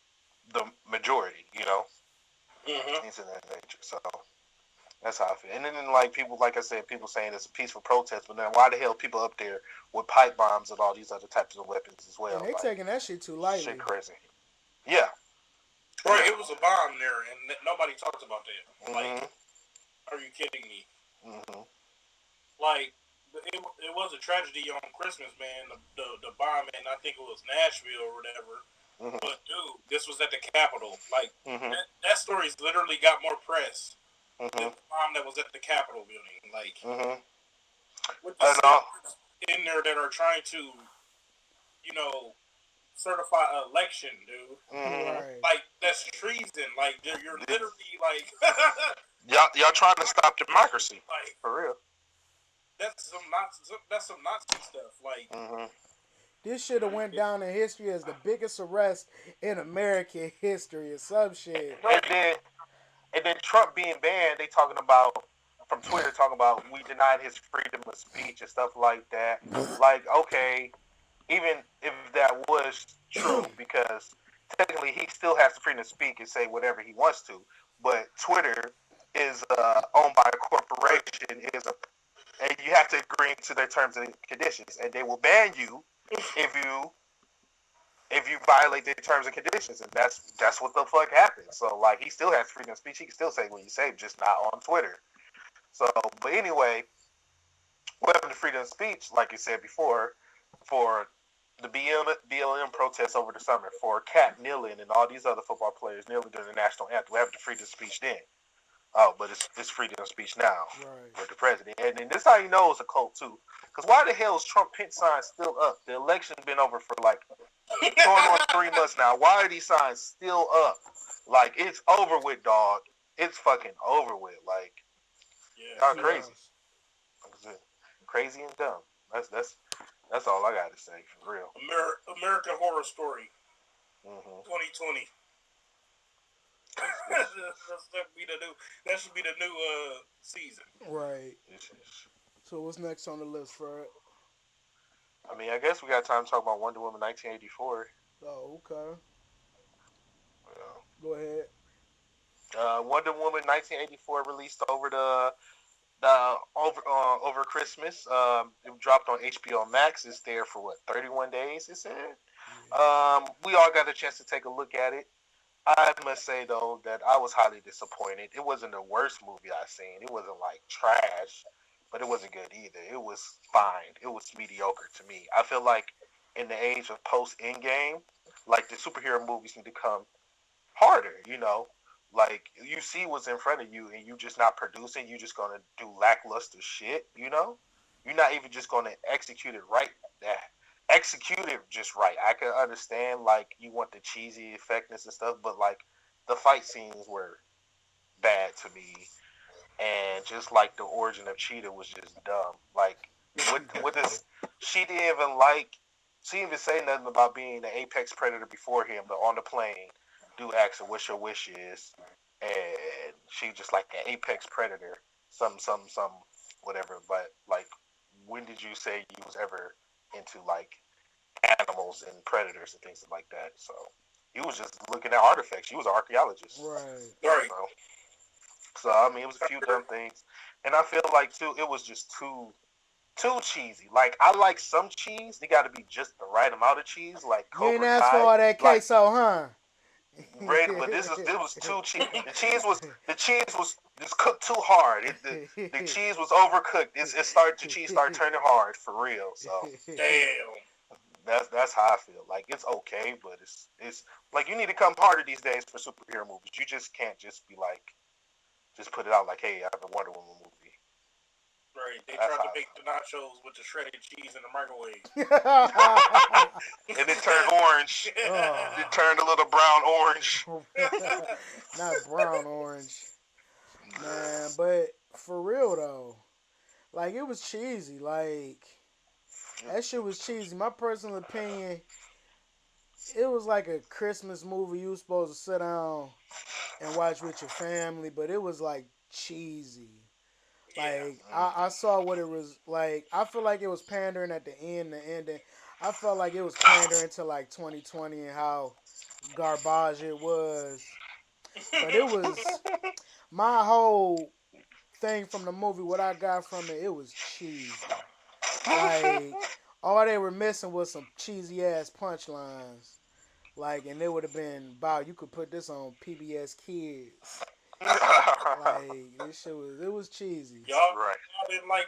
the majority. Mm-hmm. Things of that nature. So that's how I feel. And then like people, like I said, people saying it's a peaceful protest, but then why the hell people up there with pipe bombs and all these other types of weapons as And well? they Like taking that shit too shit lightly. crazy. Yeah, Right. yeah. It was a bomb there, and nobody talks about that. Like, Mhm. are you kidding me? Mhm. Like, it was a tragedy on Christmas, man. The bomb, and I think it was Nashville or whatever. Mhm. But dude, this was at the Capitol. Like Mhm. that story's literally got more press than Mhm. the bomb that was at the Capitol building. Like Mhm. with the I know. senators in there that are trying to, you know, certify an election, dude. Mhm. Right. Like that's treason. Like you're literally like, Y'all trying to stop democracy like for real? that's some Nazi stuff. Like Mhm. This should have went down in history as the biggest arrest in American history or some shit. And then Trump being banned, they talking about from Twitter talking about we denied his freedom of speech and stuff like that. Like, okay, even if that was true, because technically he still has the freedom to speak and say whatever he wants to, but Twitter is owned by a corporation, and you have to agree to their terms and conditions, and they will ban you if you violate their terms and conditions, and that's what the fuck happened. So like he still has freedom of speech. He can still say what you say, just not on Twitter. So, but anyway, we have the freedom of speech, like you said before, for the BLM protests over the summer, for Cat kneeling and all these other football players kneeling during the national anthem. We have the freedom of speech then. Oh, but it's freedom of speech now Right. for the president. And then this how you know it's a cult too. Because why the hell is Trump Pence signs still up? The election's been over for like going on 3 months now. Why are these signs still up? Like it's over with, dog. It's fucking over with. Like yeah, y'all Who crazy. else? Crazy and dumb. That's That's all I got to say for real. American Horror Story Hmm 2020. That should be the new season. Right. It's, it's, So what's next on the list, Fred? I mean, I guess we got time to talk about Wonder Woman 1984. Oh, okay. You Go ahead. Wonder Woman 1984 released over over Christmas. It dropped on HBO Max. It's there for what 31 days. It said. We all got a chance to take a look at it. I must say though that I was highly disappointed. It wasn't the worst movie I've seen. It wasn't like trash, but it wasn't good either. It was fine. It was mediocre to me. I feel like in the age of post Endgame, like the superhero movies need to come harder. Like you see what's in front of you, and you just not producing. You just gonna do lackluster shit. You're not even just gonna execute it right. Execute it just right. I can understand like you want the cheesy effectiveness and stuff, but like the fight scenes were bad to me, and just like the origin of Cheetah was just dumb. Like what this she didn't even like. She didn't even say nothing about being the apex predator before him, but on the plane, dude asked her what your wish is, and she just like an apex predator, some whatever. But like, when did you say you was ever into like animals and predators and things like that? So he was just looking at artifacts. He was an archaeologist. Right. Right. So I mean, it was a few dumb things, and I feel like too, it was just too cheesy. Like I like some cheese, they got to be just the right amount of cheese. Like You ain't Cobra asked for Kai, all that like queso, huh? red, but this was too cheap. The cheese was just cooked too hard. The cheese was overcooked. The cheese started turning hard for real. So Damn. that's how I feel. Like it's okay, but it's like you need to come harder these days for superhero movies. You just can't just be like just put it out like, hey, I have a Wonder Woman movie. Right. They That's tried to how. make the nachos with the shredded cheese in the microwave. And it turned orange. It turned a little brown orange. Not brown orange, man. But for real though, like it was cheesy. Like that shit was cheesy. My personal opinion, it was like a Christmas movie you was supposed to sit down and watch with your family, but it was like cheesy. Yeah. Like I saw what it was like. I feel like it was pandering at the end, the ending. I felt like it was pandering to like 2020 and how garbage it was. But it was my whole thing from the movie. What I got from it, it was cheesy. Like all they were missing was some cheesy ass punchlines. Like, and it would have been, wow, you could put this on PBS Kids. Like this shit was, it was cheesy. Right. Y'all didn't like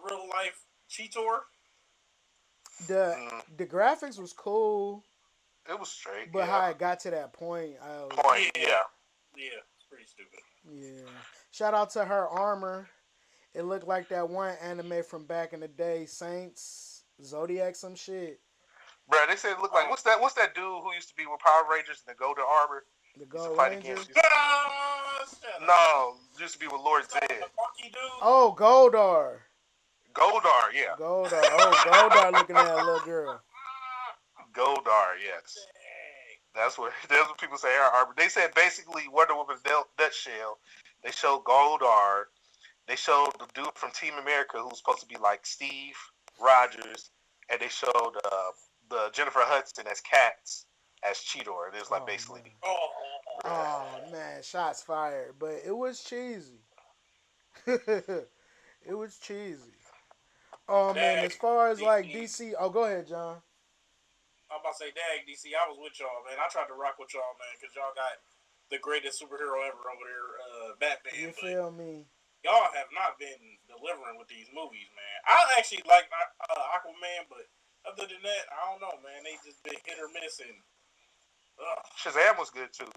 real life Cheetor? The the graphics was cool, It was straight. but Yeah. how it got to that point, I was, Point. Yeah. Yeah, it's pretty stupid. yeah. Shout out to her armor. It looked like that one anime from back in the day, Saints Zodiac, some shit. Bro, they said it looked like what's that dude who used to be with Power Rangers in the Golden Armor? The Used to Gold fight Ranger. against. Shut up. No, used to be with Lord The Zed. monkey dude? Oh, Goldar. Goldar, yeah. Goldar. Oh, Goldar looking at a little girl. Goldar, yes. Dang. That's what people say. Her armor. They said basically Wonder Woman's nutshell. They showed Goldar. They showed the dude from Team America who's supposed to be like Steve Rogers, and they showed the Jennifer Hudson as Katz as Cheetor. It was like Oh, basically. man. Oh. Oh man, shots fired. But it was cheesy. It was cheesy. Oh man, as far as like DC, oh go ahead, John. I'm about to say, dang, DC, I was with y'all, man. I tried to rock with y'all, man, because y'all got the greatest superhero ever over there, Batman. You but feel me? y'all have not been delivering with these movies, man. I actually like Aquaman, but other than that, I don't know, man. They just been hit or miss. And Shazam was good too.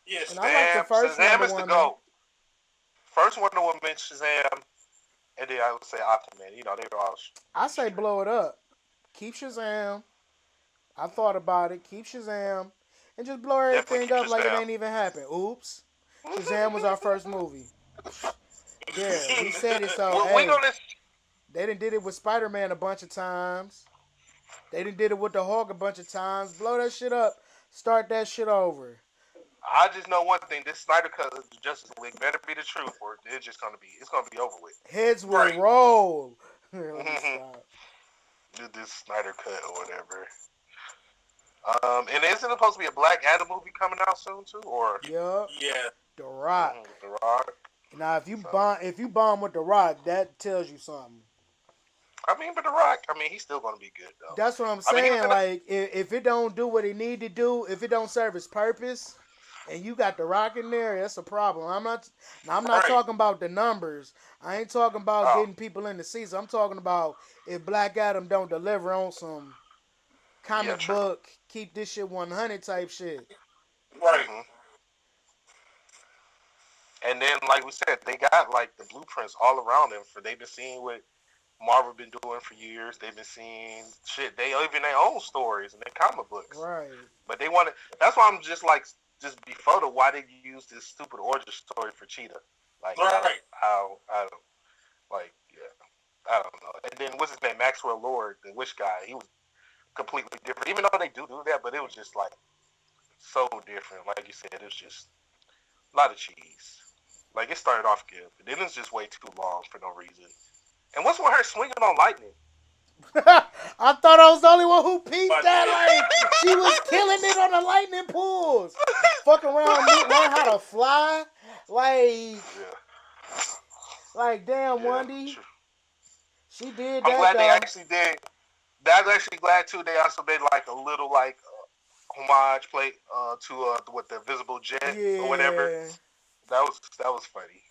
yes, And I like the first Shazam Wonder is the Woman. GOAT. First Wonder Woman, Shazam, and then I would say Aquaman. They were all. I say blow it up. Keep Shazam. I thought about it. Keep Shazam. And just blow everything Definitely up keep like it Shazam. ain't even happened. Oops. Shazam was our first movie. Yeah, we said it so. Well, Hey, we gonna. they done did it with Spider-Man a bunch of times. They done did it with the Hulk a bunch of times. Blow that shit up. Start that shit over. I just know one thing: this Snyder Cut of the Justice League better be the truth, or it's gonna be over with. Heads will Right. roll. Let me stop. This Snyder Cut or whatever. And isn't it supposed to be a Black Adam movie coming out soon too, or Yup. Yeah. The Rock. The Rock? Now, if So, you bomb with The Rock, that tells you something. I mean, but The Rock, I mean, he's still gonna be good though. That's what I'm I mean, saying. Like, if it don't do what it need to do, if it don't serve its purpose, and you got The Rock in there, that's a problem. I'm not Right. talking about the numbers. I ain't talking about Oh. getting people in the seats. I'm talking about if Black Adam don't deliver on some comic true. book, keep this shit 100 type shit. Right. Mhm. And then, like we said, they got like the blueprints all around them for they've been seeing what Marvel been doing for years. They've been seeing shit. They even their own stories and their comic books. Right. But they want to. That's why I'm just like just befuddled. Why they use this stupid origin story for Cheetah? Like Right. I don't like. Yeah, I don't know. And then what's his name? Maxwell Lord, the Wish guy. He was completely different. Even though they do that, but it was just like so different. Like you said, it was just a lot of cheese. Like it started off good, but then it's just way too long for no reason. And what's with her swinging on lightning? I thought I was the only one who peeped But- that. Like, she was killing it on the lightning pools. Fuck around, learn how to fly. Like, Yeah. like damn, Yeah, Wendy. true. She did I'm that, glad they though. actually did. I'm actually glad too. They also made like a little like homage play to what the Invisible Jet or whatever. Yeah. That was funny.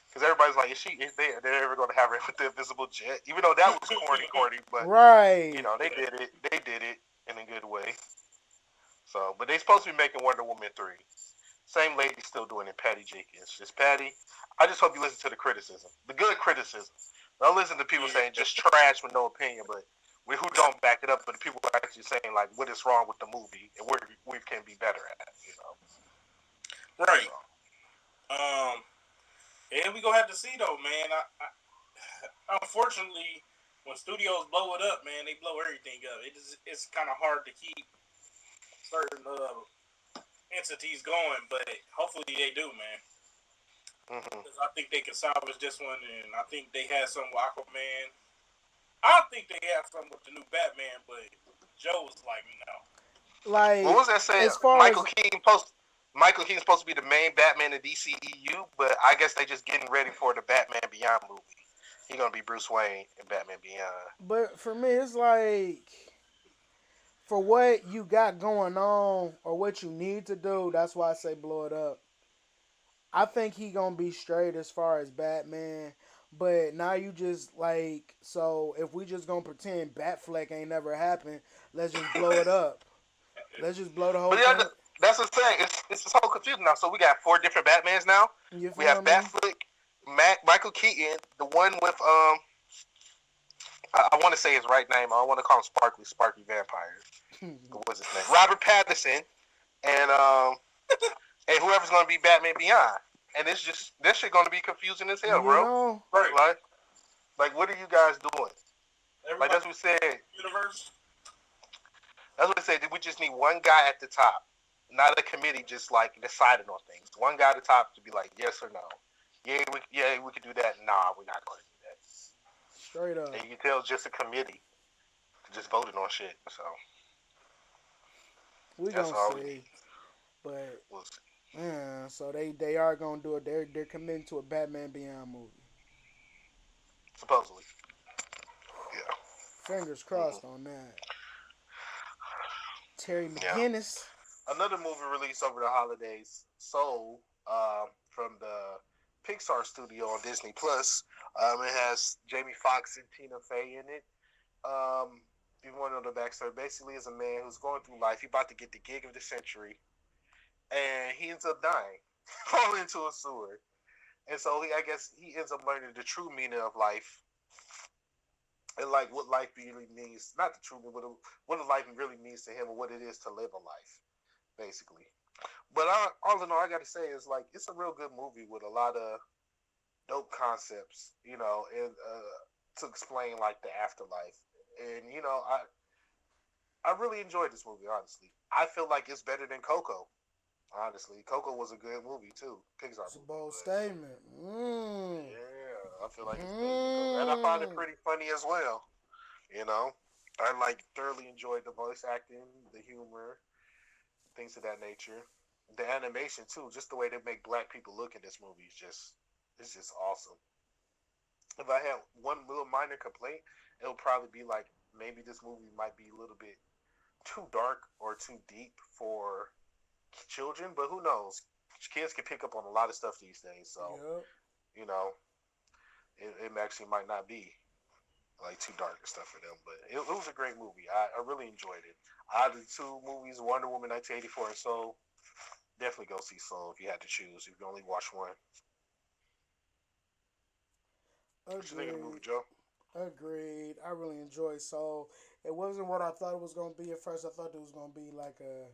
Because everybody's like, is they're ever going to have her with the Invisible Jet? Even though that was corny, but Right. you know they did it. They did it in a good way. So, but they supposed to be making Wonder Woman 3. Same lady still doing it, Patty Jenkins. Just Patty. I just hope you listen to the criticism, the good criticism. Don't listen to people saying just trash with no opinion, but who don't back it up. But the people are actually saying like, what is wrong with the movie and where we can be better at, you know. Right. So, And we gonna have to see though, man. Unfortunately, when studios blow it up, man, they blow everything up. It's kind of hard to keep certain entities going, but hopefully they do, man. Because I think they can salvage this one, and I think they had some with Aquaman. I think they have some with the new Batman, but Joe was like, no. Like, what was that saying? as far Michael as Keaton's supposed to be the main Batman in DCEU, but I guess they just getting ready for the Batman Beyond movie. He's gonna be Bruce Wayne in Batman Beyond. but for me, it's like, for what you got going on or what you need to do, that's why I say blow it up. I think he gonna be straight as far as Batman, but now you just like, so if we just gonna pretend Batfleck ain't never happened, let's just blow it up. Let's just blow the whole But yeah, thing. that's what I'm saying. It's so confusing now. So we got 4 different Batmans now. You We feel have me? Batfleck, Michael Keaton, the one with I want to say his right name. I don't want to call him Sparky Vampire. What's his name? Robert Pattinson, and and whoever's gonna be Batman Beyond. And this shit gonna be confusing as hell, You bro. know? Right. Like what are you guys doing? Like Everybody that's what we said. universe. That's what we said. We just need one guy at the top, not a committee just like deciding on things. One guy at the top to be like yes or no. Yeah, we could do that. Nah, we're not going to do that. Straight up. And you can tell it's just a committee just voting on shit. So We that's gonna all we see. need. But We'll see. yeah, so they are gonna do it. They're committing to a Batman Beyond movie. Supposedly. Yeah. Fingers crossed on that. Terry Yeah. McGinnis. Another movie released over the holidays, Soul, from the Pixar studio on Disney Plus. It has Jamie Foxx and Tina Fey in it. If you want to know the backstory, basically is a man who's going through life. He's about to get the gig of the century, and he ends up dying, falling into a sewer. And so I guess he ends up learning the true meaning of life, and like what life really means. Not the true meaning, but what life really means to him, and what it is to live a life, basically. But all in all, I got to say is like it's a real good movie with a lot of dope concepts, you know, and to explain like the afterlife And I really enjoyed this movie. Honestly, I feel like it's better than Coco. Honestly, Coco was a good movie too, Pixar It's a movie. bold But statement. yeah, I feel like it's better than Coco, and I find it pretty funny as well. You know, I like thoroughly enjoyed the voice acting, the humor, things of that nature, the animation too. Just the way they make black people look in this movie is just it's just awesome. If I had one little minor complaint, it would probably be like maybe this movie might be a little bit too dark or too deep for children, but who knows? Kids can pick up on a lot of stuff these days, so Yep. you know, it actually might not be like too dark and stuff for them. But it was a great movie. I really enjoyed it. Out of the two movies, Wonder Woman 1984 and Soul, definitely go see Soul if you had to choose. If you only watch one, what you think of the movie, Agreed. Joe? Agreed. I really enjoyed Soul. It wasn't what I thought it was gonna be at first. I thought it was gonna be like a.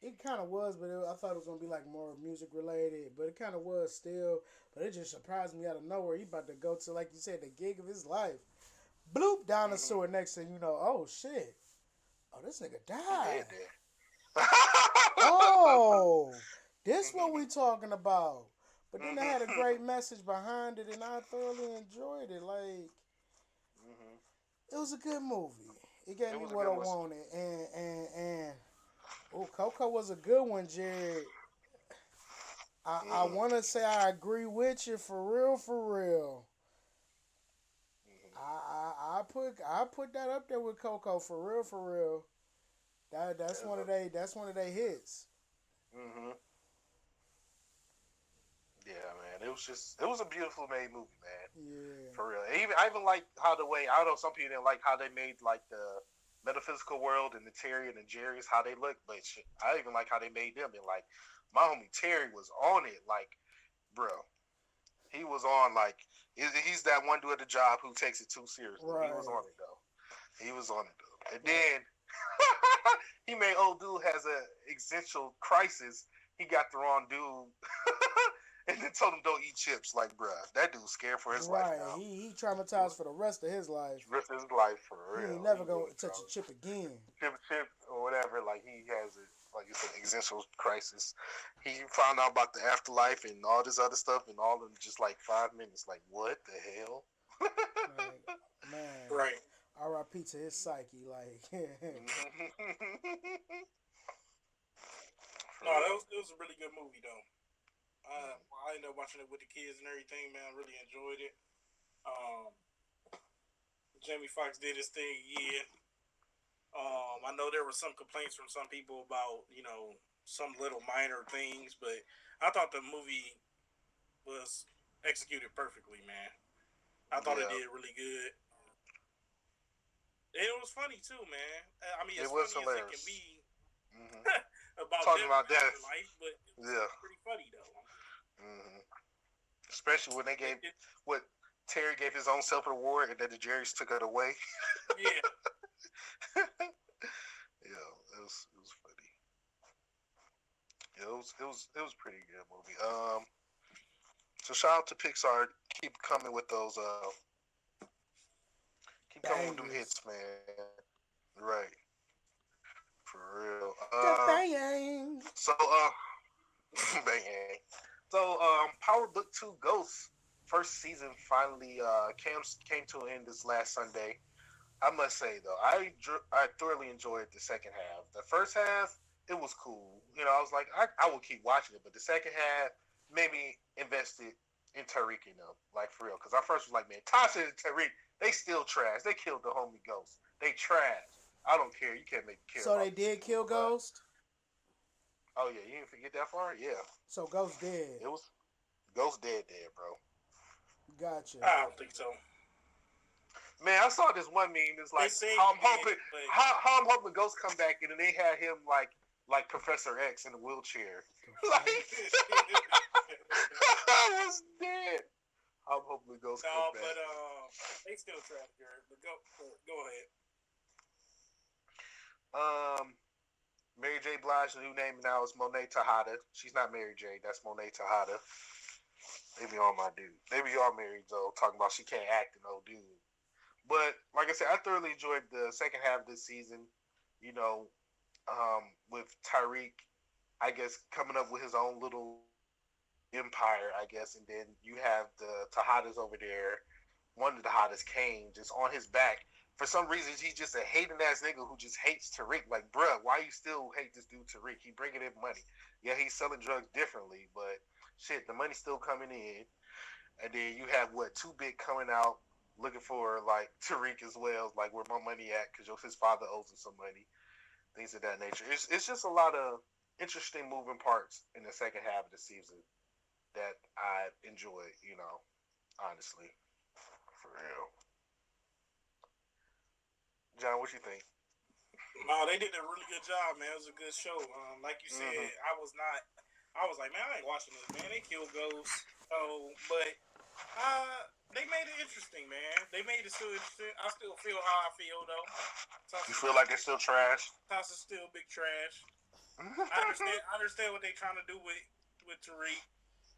It kind of was, but I thought it was gonna be like more music related. But it kind of was still. But it just surprised me out of nowhere. He about to go to, like you said, the gig of his life. Bloop down the Mm-hmm. sewer. Next thing you know, oh shit. Oh, this nigga He died. did that. Oh, this what we talking about. But then they had a Mm-hmm. great message behind it, and I thoroughly enjoyed it. Like Mm-hmm. it was a good movie. It gave It me was a what good I listen. wanted, and oh, Coco was a good one, Jared. I Mm-hmm. want to say I agree with you for real, for real. I put that up there with Coco for real, for real. That's one of they hits. Mm-hmm. Yeah, man. It was a beautiful made movie, man. Yeah, For real. I even like how the way I don't know some people didn't like how they made like the metaphysical world and the Terry and the Jerry's how they look, but shit, I even like how they made them and like my homie Terry was on it, like bro. He was on like he's that one dude at the job who takes it too seriously. He was right. on it though. He was on it though. And Like then he made old dude has a existential crisis. He got the wrong dude, and then told him don't eat chips. Like, bruh, that dude's scared for his life right. now. He traumatized for the rest of his life. Rest of his life for He ain't real. He never gonna really touch a troubled. chip again. Chip or whatever. Like he has it. Like you said, existential crisis. He found out about the afterlife and all this other stuff, and all in just like 5 minutes. Like, what the hell? Like man, Right. R.I.P. to his psyche. Like For No, real. it was a really good movie though. I ended up watching it with the kids and everything. Man, I really enjoyed it. Um, Jamie Foxx did his thing. Yeah. I know there were some complaints from some people about some little minor things, but I thought the movie was executed perfectly. Man, I thought it Yeah, did really good. And it was funny too, man. I mean, it as was funny as it can hilarious. be Hmm. about Talking death and about death. afterlife, but it was Yeah. pretty funny though. Hmm. Especially when they It, gave it, what Terry gave his own self reward, and then the Jerry's took it away. yeah, Yeah, it was funny. Yeah, it was pretty good movie. So shout out to Pixar. Keep coming with those. Keep coming with them bangers. hits, man. Right, for real. The bang. So bang. So Power Book Two Ghosts first season finally came to an end this last Sunday. I must say though, I thoroughly enjoyed the second half. The first half, it was cool. I was like, I will keep watching it, but the second half made me invested in Tariq and them, like for real. Because I first was like, man, Tasha and Tariq, they still trash. They killed the homie Ghost. They trash. I don't care. You can't make me care So they about these did people. kill But Ghost. oh yeah, you didn't forget that far. Yeah, So Ghost dead. it was Ghost dead, bro. Gotcha. I don't think so. Man, I saw this one meme. It's They like say how I'm he did, hoping, but how I'm hoping Ghost come back, and then they had him like Professor X in a wheelchair. Like I was dead. I'm hoping Ghost come no, back. but they still trash Jared. But go ahead. Mary J. Blige, the new name now is Monet Tejada. She's not Mary J. That's Monet Tejada. They be on my dude. They be on Mary though, talking about she can't act an old dude. But like I said, I thoroughly enjoyed the second half of this season. You know, with Tyreek, I guess coming up with his own little empire, I guess, and then you have the Tejadas over there, one of the hottest Kane, just on his back. For some reason, he's just a hating ass nigga who just hates Tariq. Like, bruh, why you still hate this dude Tariq? He bringing in money. Yeah, he's selling drugs differently, but shit, the money's still coming in. And then you have what, Two Big coming out looking for like Tariq as well, like where my money at because his father owes him some money, things of that nature. It's just a lot of interesting moving parts in the second half of the season that I enjoyed. Honestly, for real. John, what you think? No, they did a really good job, man. It was a good show. Like you said, Mm-hmm. I was like, man, I ain't watching this, man. They kill Ghost. So, but they made it interesting, man. They made it still interesting. I still feel how I feel though. You feel like it's still trash? Tassa's still big trash. I understand what they're trying to do with Tariq.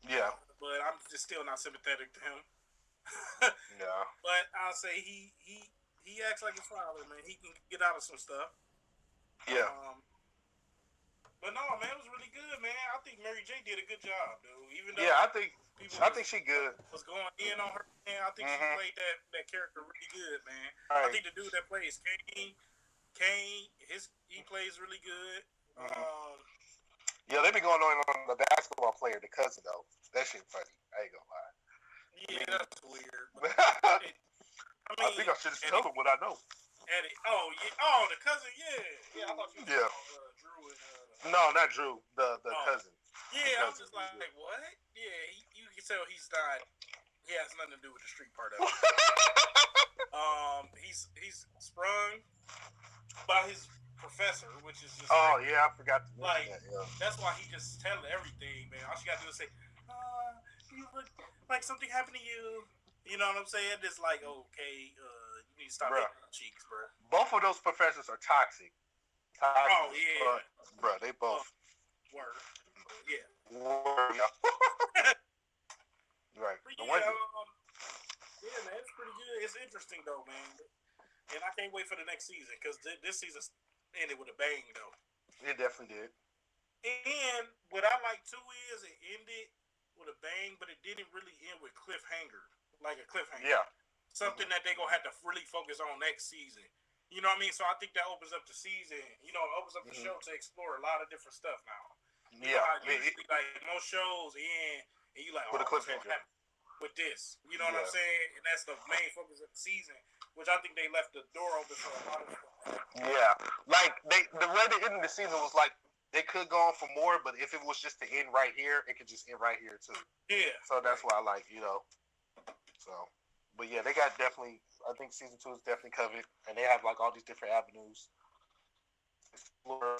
Yeah. But I'm just still not sympathetic to him. Yeah. But I'll say he acts like his father, man. He can get out of some stuff. Yeah. But no, man, it was really good, man. I think Mary J did a good job, dude. Even though I think she good. Was going in on her, man. I think she played that character really good, man. Right. I think the dude that plays Kane, he plays really good. Yeah, they be going on the basketball player, the cousin though. That shit funny. I ain't gonna lie. Yeah, that's weird. But I think I should just tell him what I know. Eddie, the cousin, yeah. I thought you were Drew and No, not Drew, the cousin. Yeah, I was just like, what? Yeah, you can tell he's not. He has nothing to do with the street part of it. He's sprung by his professor, which is just. Oh yeah, I forgot to like that. Yeah. That's why he just telling everything, man. All she gotta do is say, "You look like something happened to you." You know what I'm saying? It's like, okay, you need to stop hitting your cheeks, bro. Both of those professors are toxic. Oh yeah, bro, they both. Word. Yeah. Word. Right. Yeah, man, it's pretty good. It's interesting though, man. And I can't wait for the next season because this season ended with a bang, though. It definitely did. And what I like too is it ended with a bang, but it didn't really end with cliffhanger, like a cliffhanger. Yeah. Something that they're gonna have to really focus on next season. You know what I mean? So I think that opens up the season. You know, it opens up the show to explore a lot of different stuff now. Yeah. Usually, like most shows end, and you like, with a cliffhanger. With this, you know what I'm saying? And that's the main focus of the season, which I think they left the door open for a lot of stuff. Yeah, like the way they ended the season was like they could go on for more, but if it was just to end right here, it could just end right here too. Yeah. So that's why I like, So, but yeah, they got definitely. I think season 2 is definitely covered, and they have like all these different avenues. Explore.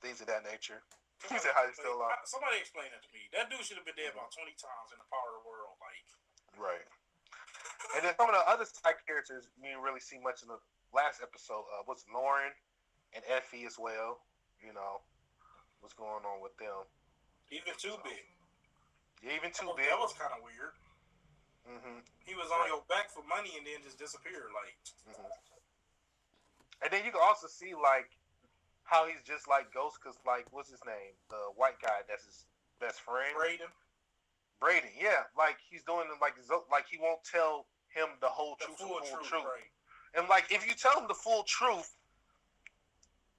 Things of that nature. He said, "How you still alive?" Somebody explain that to me. That dude should have been dead about 20 times in the Power of the World. Like, right. And then some of the other side characters you didn't really see much in the last episode. Was Lauren and Effie as well. What's going on with them? Even Too Big. Yeah, even Too Big. That was kind of weird. Mm-hmm. He was on your back for money and then just disappeared. Like. Mm-hmm. And then you can also see like how he's just like Ghost, because like what's his name, the white guy that's his best friend, Braden. Yeah, like he's doing it like he won't tell him the whole truth. Right. And like if you tell him the full truth,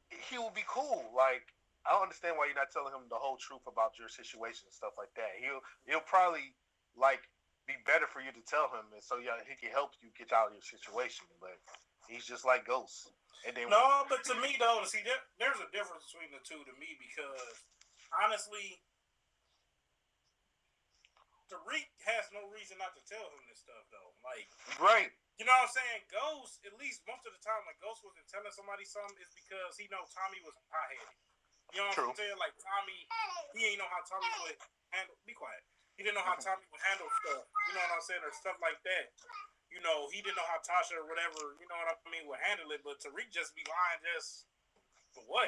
he will be cool. Like I don't understand why you're not telling him the whole truth about your situation and stuff like that. He'll probably like be better for you to tell him, and so yeah, he can help you get out of your situation. But he's just like Ghost. And then no, but to me though, see, there's a difference between the two to me because honestly, Tariq has no reason not to tell him this stuff though. Like, right? You know what I'm saying? Ghost, at least most of the time, when Ghost wasn't telling somebody something, is because he know Tommy was hot-headed. You know what I'm saying? Like Tommy, he ain't know how Tommy would handle. Be quiet. He didn't know how Tommy would handle stuff. You know what I'm saying, or stuff like that. You know, he didn't know how Tasha or whatever, you know what I mean, would handle it. But Tariq just be lying just for what?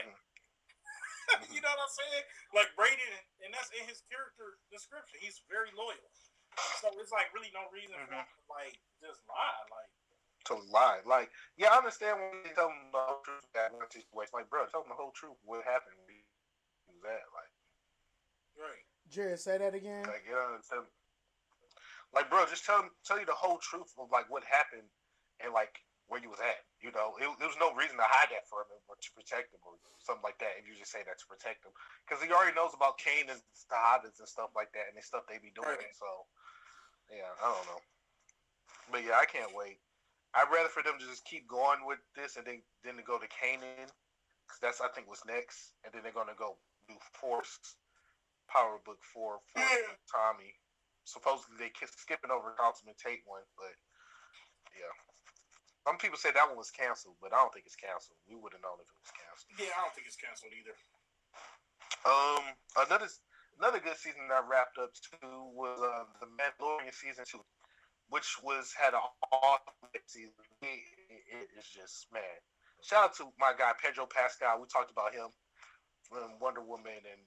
You know what I'm saying? Like Brady, and that's in his character description. He's very loyal. So it's like really no reason for him to like just lie. Like To lie. Like, yeah, I understand when you tell them the whole truth that one situation. Like, bro, tell them the whole truth. What happened? Where you was at? right. Jared, say that again. Like, you know, like, bro, just tell you the whole truth of like what happened and like where you was at. You know, there was no reason to hide that from him or to protect him or something like that. If you just say that to protect him, because he already knows about Kane and Tahadas and stuff like that, and the stuff they be doing. Right. So, yeah, I don't know, but yeah, I can't wait. I'd rather for them to just keep going with this and then to go to Kanan, because that's I think what's next, and then they're gonna go do Force Power Book 4 for Tommy. Supposedly they skipping over Ultimate Tate one, but yeah. Some people say that one was canceled, but I don't think it's canceled. We would have known if it was canceled. Yeah, I don't think it's canceled either. Another good season that I wrapped up too was the Mandalorian season 2, which had an awesome season. It's just, man. Shout out to my guy Pedro Pascal. We talked about him from Wonder Woman and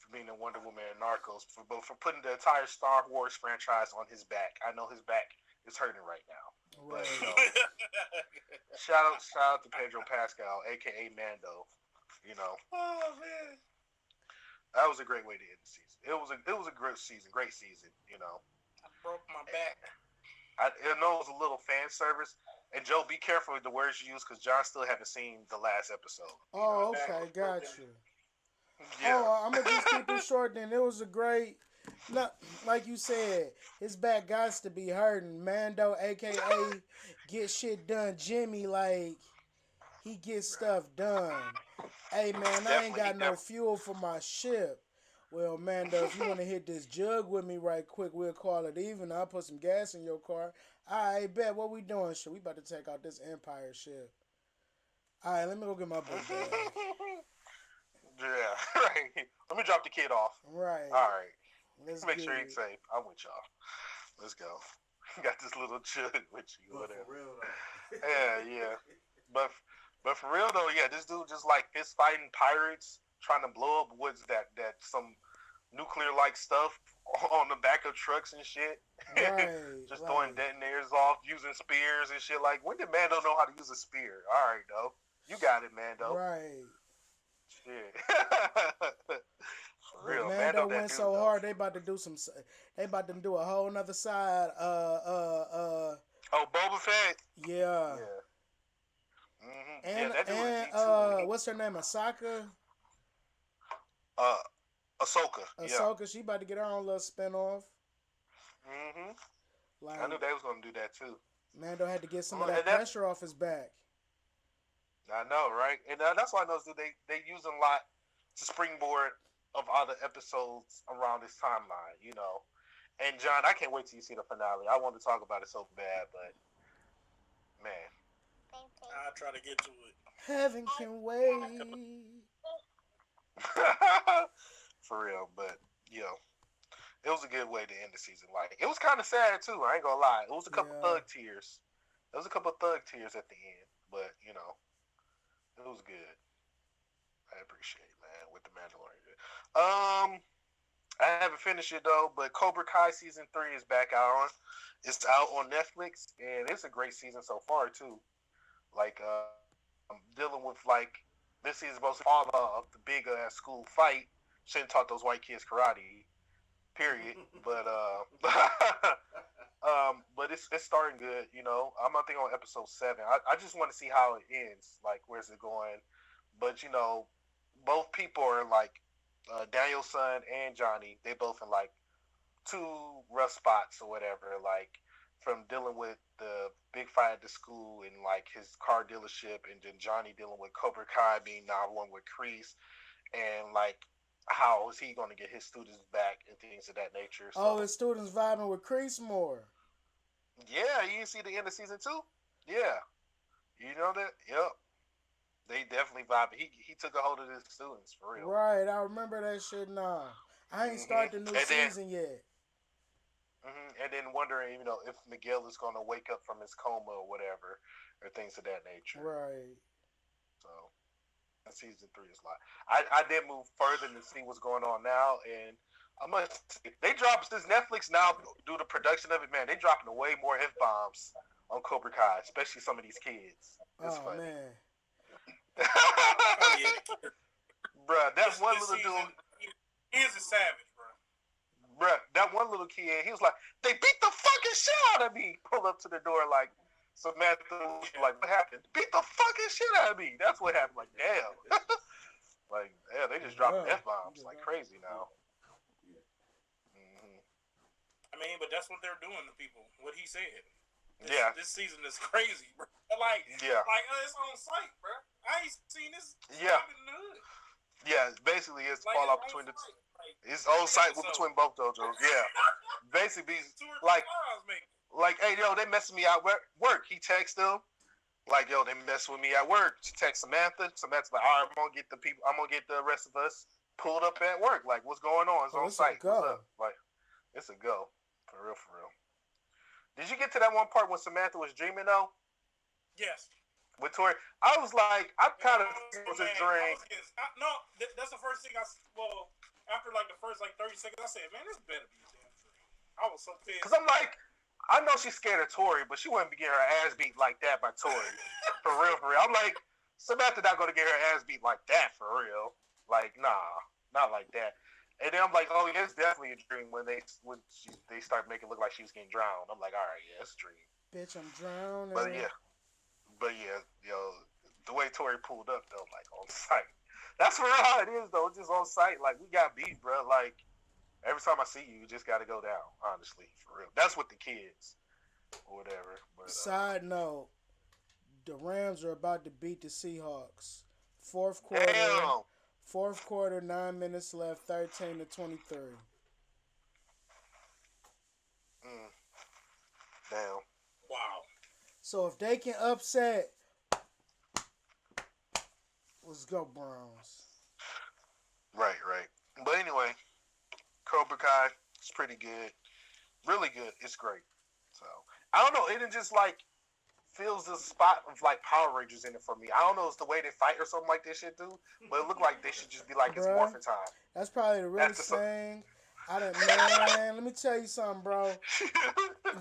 being in Wonder Woman and Narcos, for putting the entire Star Wars franchise on his back. I know his back is hurting right now. Right. But you know, shout out to Pedro Pascal, aka Mando. You know, Oh man, that was a great way to end the season. It was a great season. You know, I broke my back. I know it was a little fan service. And Joe, be careful with the words you use because John still haven't seen the last episode. Oh, okay, got you. Yeah. Oh, I'm gonna just keep it short. Then it was a great, like you said, his back got to be hurting. Mando, aka get shit done. Jimmy, like he gets stuff done. Hey man, I ain't got no fuel for my ship. Well, Mando, if you want to hit this jug with me right quick, we'll call it even. I'll put some gas in your car. All right, bet. What we doing? Shit, we about to take out this Empire ship. All right, let me go get my book bag. Yeah, right. Let me drop the kid off. Right. All right. Let's Make get sure it. he's safe. I'm with y'all. Let's go. Got this little jug with you, But whatever. for real though. Yeah. But for real though, yeah, this dude just like fist fighting pirates, trying to blow up woods that some nuclear like stuff on the back of trucks and shit. Right. Just throwing detonators off, using spears and shit. Like, when did Mando know how to use a spear? All right, though. You got it, Mando. Right. Shit. For But real, Mando that went dude, so though. hard they about to do some. They about to do a whole nother side. Oh, Boba Fett. Yeah. Mm-hmm. And That dude and is G2. what's her name? Asaka. Ahsoka. Ahsoka. She about to get her own little spinoff. Mm-hmm. Like I knew they was gonna do that too. Mando had to get some of And that that- pressure off his back. I know, right? And that's why I know they use a lot to springboard of other episodes around this timeline, you know. And John, I can't wait till you see the finale. I want to talk about it so bad, but man, I'll try to get to it. Heaven can wait. for real. But yo, it was a good way to end the season. Like, it was kind of sad too. I ain't gonna lie. It was a couple thug tears. There was a couple thug tears at the end, but you know, it was good. I appreciate it, man, with the Mandalorian. I haven't finished it though, but Cobra Kai season 3 is back out on. It's out on Netflix, and it's a great season so far too. Like, I'm dealing with like this season's supposed to follow up the big school fight. Shouldn't taught those white kids karate. Period. But but it's starting good. You know, I'm I think on episode 7. I just want to see how it ends. Like, where's it going? But you know, both people are like Daniel's son and Johnny. They both in like 2 rough spots or whatever. Like, from dealing with the big fight at the school and like his car dealership, and then Johnny dealing with Cobra Kai being now one with Kreese, and like how is he going to get his students back and things of that nature. So, Oh, his students vibing with Kreese more. yeah, you see the end of season 2. Yeah, you know that. Yep, they definitely vibe. He took a hold of his students for real. Right, I remember that shit now. I ain't started the new And then- season yet. And then wondering, you know, if Miguel is going to wake up from his coma or whatever, or things of that nature. Right. So, season 3 is like I did move further to see what's going on now, and I must say, they dropped since Netflix now do the production of it. Man, they dropping way more f bombs on Cobra Kai, especially some of these kids. It's Oh funny, man. Oh yeah, bruh. That one this little season, dude, he is a savage, bro. bruh. That one little kid, he was like, "They beat the fucking shit out of me." Pull up to the door like. Samantha was like, "What happened?" Beat the fucking shit out of me. That's what happened. Like, damn. Like, yeah, they just dropping Yeah. f bombs like crazy now. Mm-hmm. I mean, but that's what they're doing to people. What he said. Yeah. This season is crazy, bro. Like, Yeah. It's on site, bro. I ain't seen this Yeah. in the hood. Yeah, basically it's Like, fallout it's between the site. Like, it's on site so- between both dojos. Yeah. Basically Stuart like Miles making. like, hey yo, they messing me out work. He texts them. Like, yo, they mess with me at work. She texts Samantha. Samantha's like, all right, I'm gonna get the rest of us pulled up at work. Like, what's going on? It's on It's a site. go. What's up? Like, it's a go. For real, for real. Did you get to that one part when Samantha was dreaming though? Yes. With Tori? I was like, I kind of it was a dream. That's the first thing well, after like the first like 30 seconds, I said, man, this better be a damn dream. I was so pissed. Because I'm like, I know she's scared of Tori, but she wouldn't be getting her ass beat like that by Tori. For real, for real. I'm like, Samantha not going to get her ass beat like that, for real. Like, nah, not like that. And then I'm like, oh, yeah, it's definitely a dream when they start making it look like she was getting drowned. I'm like, all right, yeah, it's a dream. Bitch, I'm drowning. But yeah, yo, the way Tori pulled up, though, like, on site. That's where how it is, though. It's just on site. Like, we got beat, bro. Like, every time I see you, you just got to go down, honestly, for real. That's with the kids or whatever. But, Side note, the Rams are about to beat the Seahawks. Fourth quarter. damn. 9 minutes left, 13-23. Damn. Wow. So if they can upset, let's go Browns. Right. But anyway, Cobra Kai is pretty good. Really good. It's great. So, I don't know. It just, like, feels the spot of, like, Power Rangers in it for me. I don't know. It's the way they fight or something like this shit do. But it look like they should just be like, it's Bruh. morphin' time. That's probably the realest That's the- thing. Man, let me tell you something, bro.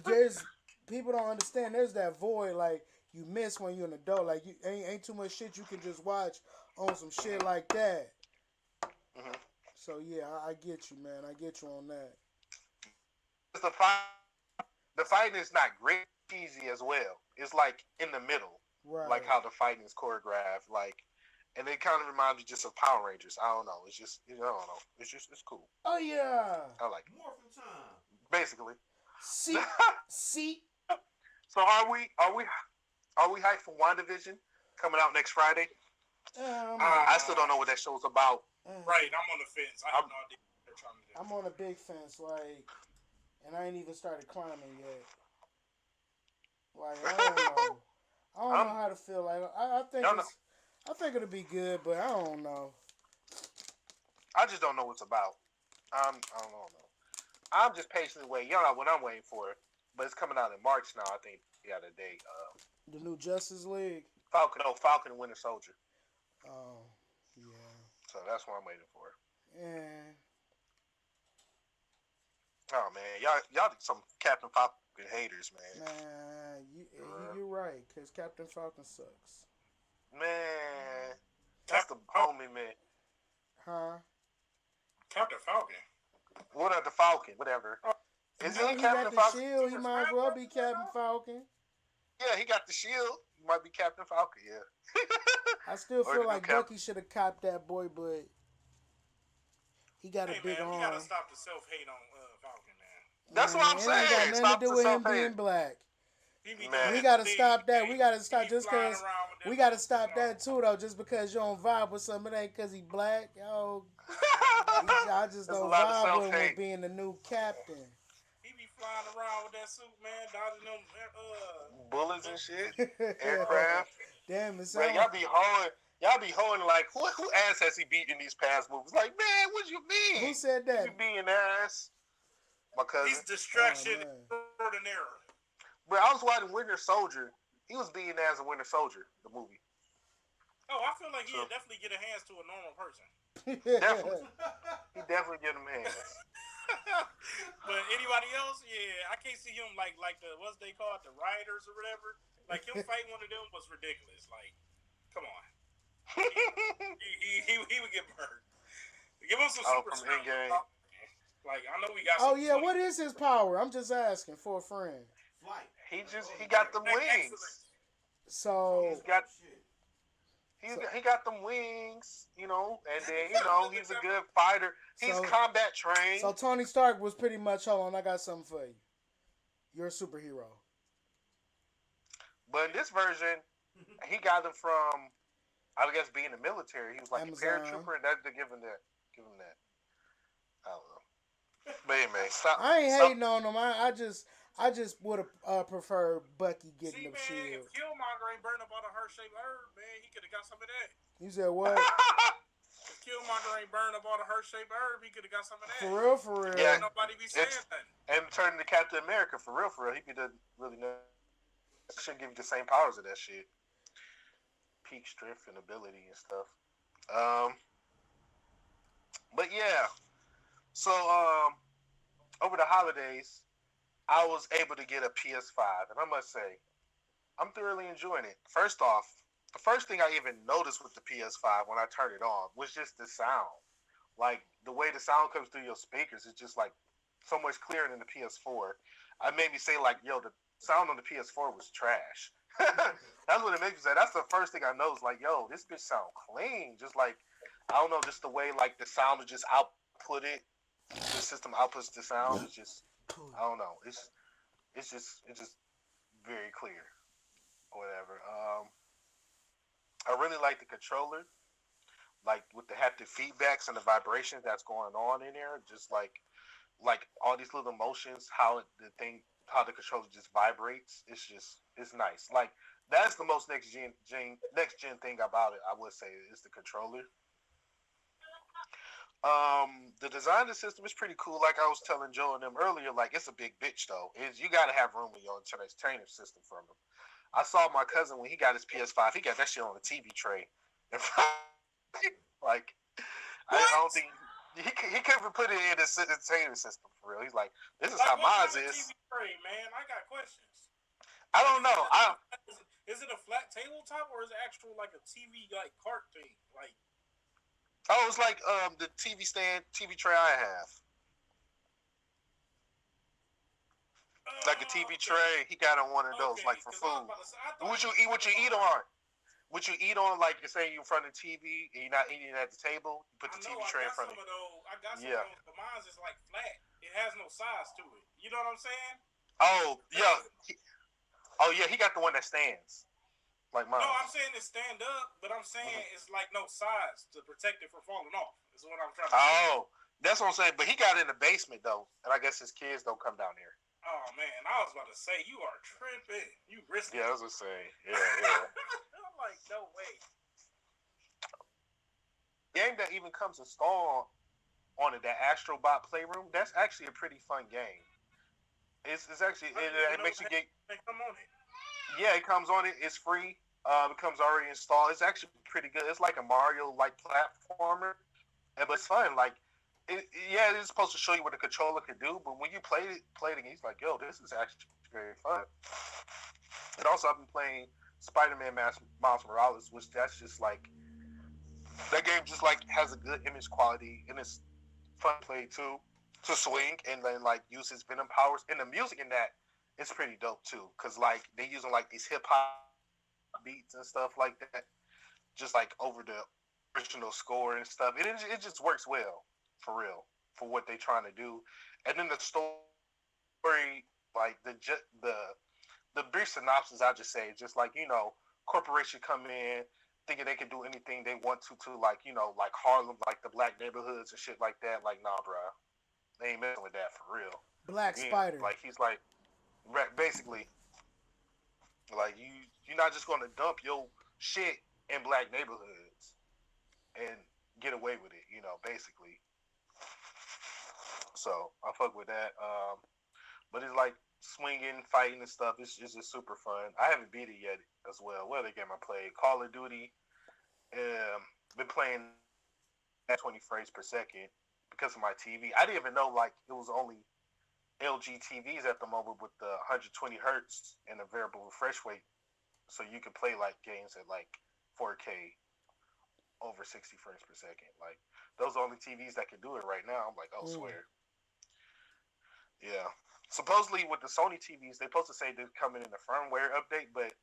There's people don't understand. There's that void like you miss when you're an adult. Like you ain't too much shit you can just watch on some shit like that. Mhm. So yeah, I get you, man. I get you on that. The fighting is not great, easy as well. It's like in the middle, Right. like how the fighting is choreographed, like, and it kind of reminds me just of Power Rangers. I don't know. It's just, I don't know. It's cool. Oh yeah. I like it. Morphin' time. Basically. See. So are we hyped for WandaVision coming out next Friday? I still don't know what that show's about. Right, I'm on the fence. I have no idea what they're trying to do. I'm on a big fence, like, and I ain't even started climbing yet. Like, I don't know. I don't know how to feel. Like, I think it'll be good, but I don't know. I just don't know what's about. I don't know. I'm just patiently waiting. Y'all know what I'm waiting for, but it's coming out in March now. I think the other day. The new Justice League. Falcon and Winter Soldier. Oh, yeah. So that's what I'm waiting for. Yeah. Oh man, y'all some Captain Falcon haters, man. Man, you're right, because Captain Falcon sucks. Man, that's the homie, man. Huh? Captain Falcon. What the Falcon? Whatever. Is He he got Captain the Falcon? shield. He might as well be Captain Falcon. Yeah, he got the shield. He might be Captain Falcon. Yeah. I still Or feel the new like Cap- Bucky should have copped that boy, but he got a Hey big man, we arm. gotta stop the self-hate on Falcon, man. That's what I'm It saying. ain't got nothing Stop to do the with him self-hate. being black. He be Man. doing We his gotta thing, stop that. man. We gotta stop He be just flying because. around with that We gotta bullshit stop on. that too, though. Just because you don't vibe with something, it ain't because he black. Yo, I just There's a don't lot of vibe with him self-hate. with being the new captain. He be flying around with that suit, man, dodging them. Bullets and shit. Aircraft. Damn, it Man, sounds. y'all be holding like who ass has he beat in these past movies? Like, man, what you mean? Who said that? You beating ass? My cousin. He's distraction Oh, man. extraordinaire. Bro, I was watching Winter Soldier. He was beating ass in Winter Soldier, the movie. Oh, I feel like So he'd definitely get a hands to a normal person. definitely, he definitely get them hands. But anybody else, yeah, I can't see him like the what's they call it, the rioters or whatever. Like him fighting one of them was ridiculous. Like, come on, he would get burned. Give him some Oh, super from strength. Endgame. Like I know we got Oh some. yeah, what is his power? I'm just asking for a friend. Flight. He got them Excellent. wings. So He's got Shit. he got them wings, you know, and then he's a good fighter. He's So- combat trained. so Tony Stark was pretty much. Hold on, I got something for you. You're a superhero. But in this version, he got them from, I guess, being in the military. He was like Amazon. a paratrooper, and that they give him that. I don't know. But anyway, stop. I ain't stop. hating on him. I just would have preferred Bucky See, getting man, the shield. if Killmonger ain't burned up on a heart-shaped herb, man, he could have got some of that. You said what? If Killmonger ain't burned up on a heart-shaped herb, he could have got some of that. For real, for real. Yeah. Nobody be saying It's- nothing. And turning to Captain America for real. He could have really know. Should give you the same powers of that shit. Peak strength and ability and stuff. But yeah. So over the holidays, I was able to get a PS5, and I must say, I'm thoroughly enjoying it. First off, the first thing I even noticed with the PS5 when I turned it on was just the sound. Like the way the sound comes through your speakers is just like so much clearer than the PS4. I made me say like, yo, the sound on the PS4 was trash. That's what it makes me say. That's the first thing I noticed. Like, yo, this bitch sound clean. Just like, I don't know, just the way like the sound is just output it. The system outputs the sound. It's just, I don't know. It's just very clear. Whatever. I really like the controller, like with the haptic feedbacks and the vibrations that's going on in there. Just like all these little motions, how the controller just vibrates. It's nice. Like that's the most next gen thing about it. I would say is the controller. The design of the system is pretty cool. Like I was telling Joe and them earlier, like it's a big bitch though. You got to have room in your entertainment system from them. I saw my cousin when he got his PS5. He got that shit on the TV tray. Like I don't think he couldn't put it in his entertainment system for real. He's like, this is how mine is. TV tray, man? I got questions. I don't know. Is it a flat tabletop or is it actual like a TV like cart thing? Like. Oh, it's like the TV tray I have. Like a TV tray, he got on one of those, like for food. What you eat on? What you eat on, like say you in front of the TV and you're not eating at the table, you put the TV tray in front of you. I got some of those, but mine's is like flat. It has no size to it. You know what I'm saying? Oh yeah. He got the one that stands. Like mine. No, I'm saying it stand up, but I'm saying it's like no size to protect it from falling off. Is what I'm trying to say. Oh, that's what I'm saying. But he got it in the basement though, and I guess his kids don't come down there. Oh man, I was about to say you are tripping. You risking. Yeah, I was gonna say. Yeah. I'm like, no way. Game that even comes installed on it, that Astrobot Playroom. That's actually a pretty fun game. It's actually it makes you get. They come on it. Yeah, it comes on it. It's free. It comes already installed. It's actually pretty good. It's like a Mario like platformer, but it's fun. Like, it is supposed to show you what the controller can do, but when you play it, he's like, yo, this is actually very fun. And also, I've been playing Spider-Man Miles Morales, which that's just like that game. Just like has a good image quality and it's fun to play too, to swing and then like use his Venom powers. And the music in that. It's pretty dope too, cause like they using like these hip hop beats and stuff like that, just like over the original score and stuff. It just works well for real for what they trying to do, and then the story, like the brief synopsis, I just say, just like corporation come in thinking they can do anything they want to like like Harlem, like the black neighborhoods and shit like that. Like nah, bro, they ain't messing with that for real. Black Spider. Like he's like. Basically, like you're not just gonna dump your shit in black neighborhoods and get away with it, basically. So I fuck with that. But it's like swinging, fighting and stuff. It's just super fun. I haven't beat it yet as well. What other game I played? Call of Duty. been playing at 20 frames per second because of my TV. I didn't even know like it was only LG TVs at the moment with the 120 hertz and a variable refresh rate, so you can play like games at like 4K over 60 frames per second. Like those are the only TVs that can do it right now. I'm like, oh, swear. Yeah. Supposedly with the Sony TVs, they're supposed to say they're coming in the firmware update, but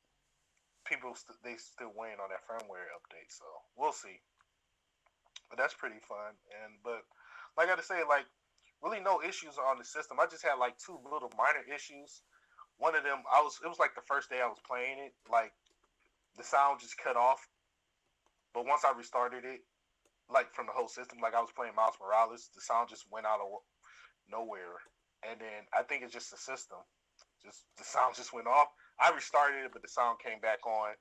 they still waiting on that firmware update. So we'll see. But that's pretty fun. But like I gotta say, like really no issues on the system. I just had like two little minor issues. One of them, it was like the first day I was playing it, like the sound just cut off. But once I restarted it, like from the whole system, like I was playing Miles Morales, the sound just went out of nowhere. And then I think it's just the system. Just the sound just went off. I restarted it, but the sound came back on.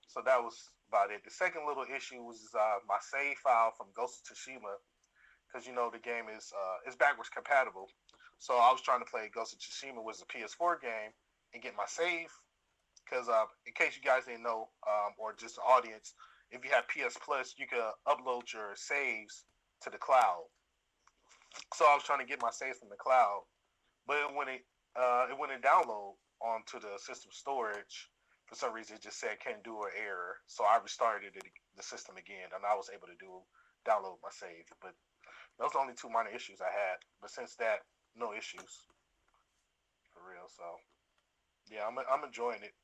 So that was about it. The second little issue was my save file from Ghost of Tsushima, because you know the game is backwards compatible. So I was trying to play Ghost of Tsushima, was a PS4 game, and get my save. Because in case you guys didn't know, or just the audience, if you have PS Plus, you can upload your saves to the cloud. So I was trying to get my saves from the cloud, but it wouldn't download onto the system storage. For some reason, it just said can't do an error. So I restarted the system again, and I was able to download my save. But those are the only two minor issues I had. But since that, no issues for real. So yeah, I'm enjoying it.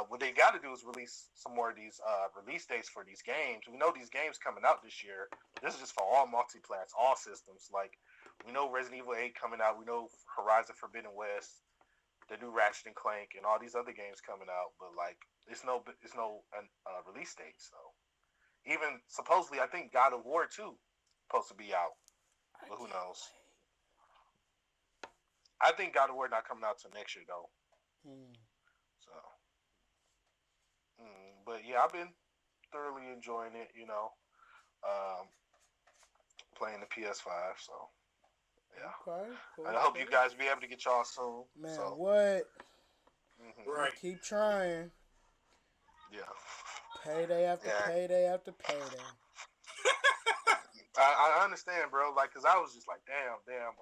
What they got to do is release some more of these release dates for these games. We know these games coming out this year. This is just for all multiplats, all systems. Like we know Resident Evil 8 coming out. We know Horizon Forbidden West, the new Ratchet and Clank, and all these other games coming out. But like, it's no release date. So even supposedly, I think God of War 2 supposed to be out, but who knows? I think God of War not coming out till next year though. So. But yeah, I've been thoroughly enjoying it, playing the PS5. So yeah, Okay, cool. I hope you guys be able to get y'all soon. Man, so. what? Right. Keep trying. Yeah. Payday after payday after payday. I understand, bro. Like, cause I was just like, damn.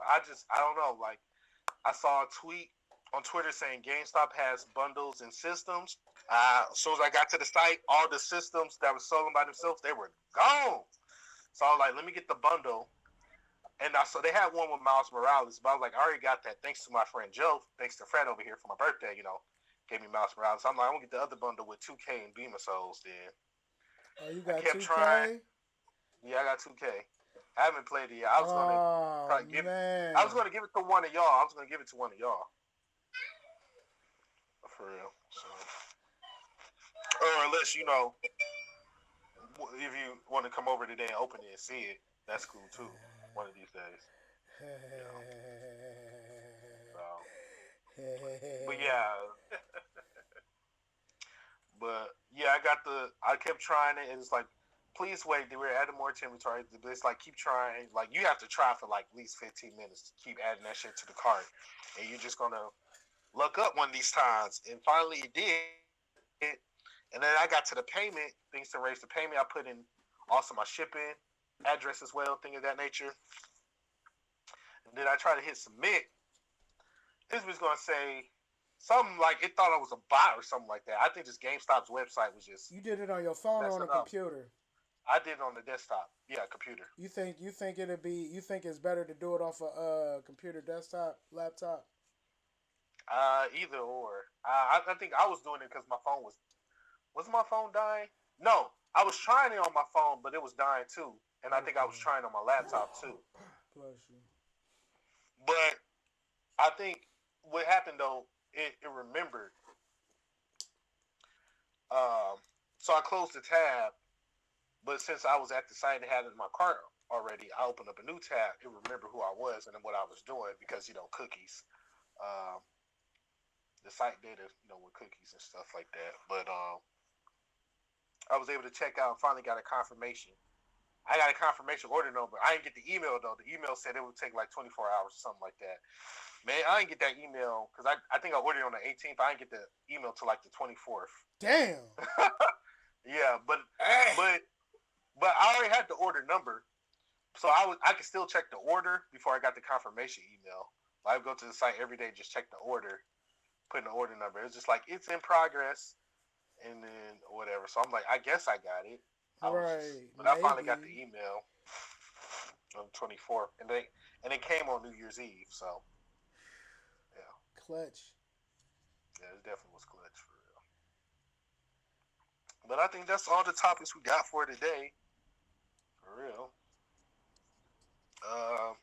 I don't know. Like, I saw a tweet on Twitter saying GameStop has bundles and systems. As soon as I got to the site, all the systems that were sold by themselves, they were gone. So I was like, let me get the bundle. And so they had one with Miles Morales, but I was like, I already got that thanks to my friend Joe, thanks to Fred over here for my birthday, gave me Miles Morales. So I'm like, I'm going to get the other bundle with 2K and Beam of Souls then. Oh, you got 2K? Trying. Yeah, I got 2K. I haven't played it yet. I was going to give it to one of y'all. For real. So. Or unless, if you want to come over today and open it and see it, that's cool too. One of these days. But yeah, I kept trying it, and it's like, please wait, we're adding more to inventory. It's like, keep trying. Like, you have to try for like at least 15 minutes to keep adding that shit to the cart. And you're just going to look up one of these times. And finally it did. And then I got to the payment, things to raise the payment. I put in also my shipping address as well, thing of that nature. And then I try to hit submit. This was going to say something like it thought I was a bot or something like that. I think just GameStop's website was just. You did it on your phone or on a computer? I did it on the desktop. Yeah, computer. You think it's better to do it off a computer, desktop, laptop? Either or. I think I was doing it because my phone was my phone dying? No, I was trying it on my phone, but it was dying too. And I think I was trying on my laptop too. Bless you. But I think what happened though, it remembered. So I closed the tab, but since I was at the site and had it in my cart already, I opened up a new tab. It remembered who I was and what I was doing because cookies. The site data, with cookies and stuff like that. But I was able to check out and finally got a confirmation. I got a confirmation order number. I didn't get the email though. The email said it would take like 24 hours or something like that. Man, I didn't get that email because I think I ordered it on the 18th. I didn't get the email till like the 24th. Damn. Yeah, but Hey, but I already had the order number, so I could still check the order before I got the confirmation email. I would go to the site every day, just check the order, put in the order number. It's just like it's in progress, and then whatever. So I'm like, I guess I got it. Right, But I finally got the maybe. email on the 24th, and it came on New Year's Eve. So yeah, Clutch. yeah, it definitely was clutch for real. But I think that's all the topics we got for today, for real. Uh,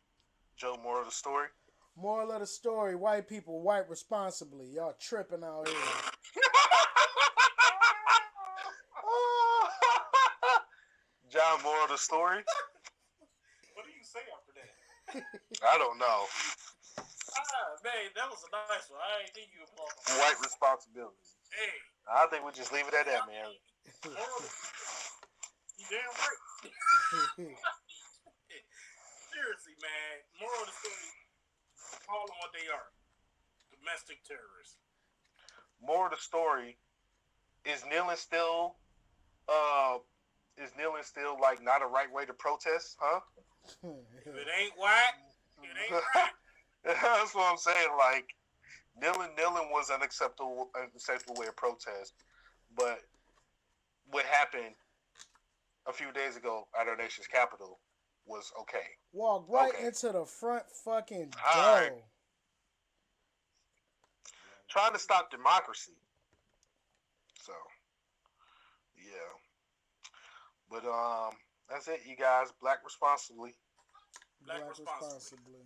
Joe, moral of the story. Moral of the story: white people wipe responsibly. Y'all tripping out here. John, moral of the story. what do you say after that? I don't know. Man, that was a nice one. I ain't think you applaud. White responsibility. Hey, I think we just leave it at that, man. moral, you damn right. Seriously, man. Moral of the story: call them what they are. Domestic terrorists. Moral of the story is kneeling still like not a right way to protest, huh? If it ain't white, it ain't right. That's what I'm saying. Like kneeling was an acceptable way of protest, but what happened a few days ago at our nation's capital was okay. Walk right Okay. into the front fucking All door. right. Trying to stop democracy. So, yeah. But that's it, you guys. Black responsibly. Black Black responsibly. responsibly.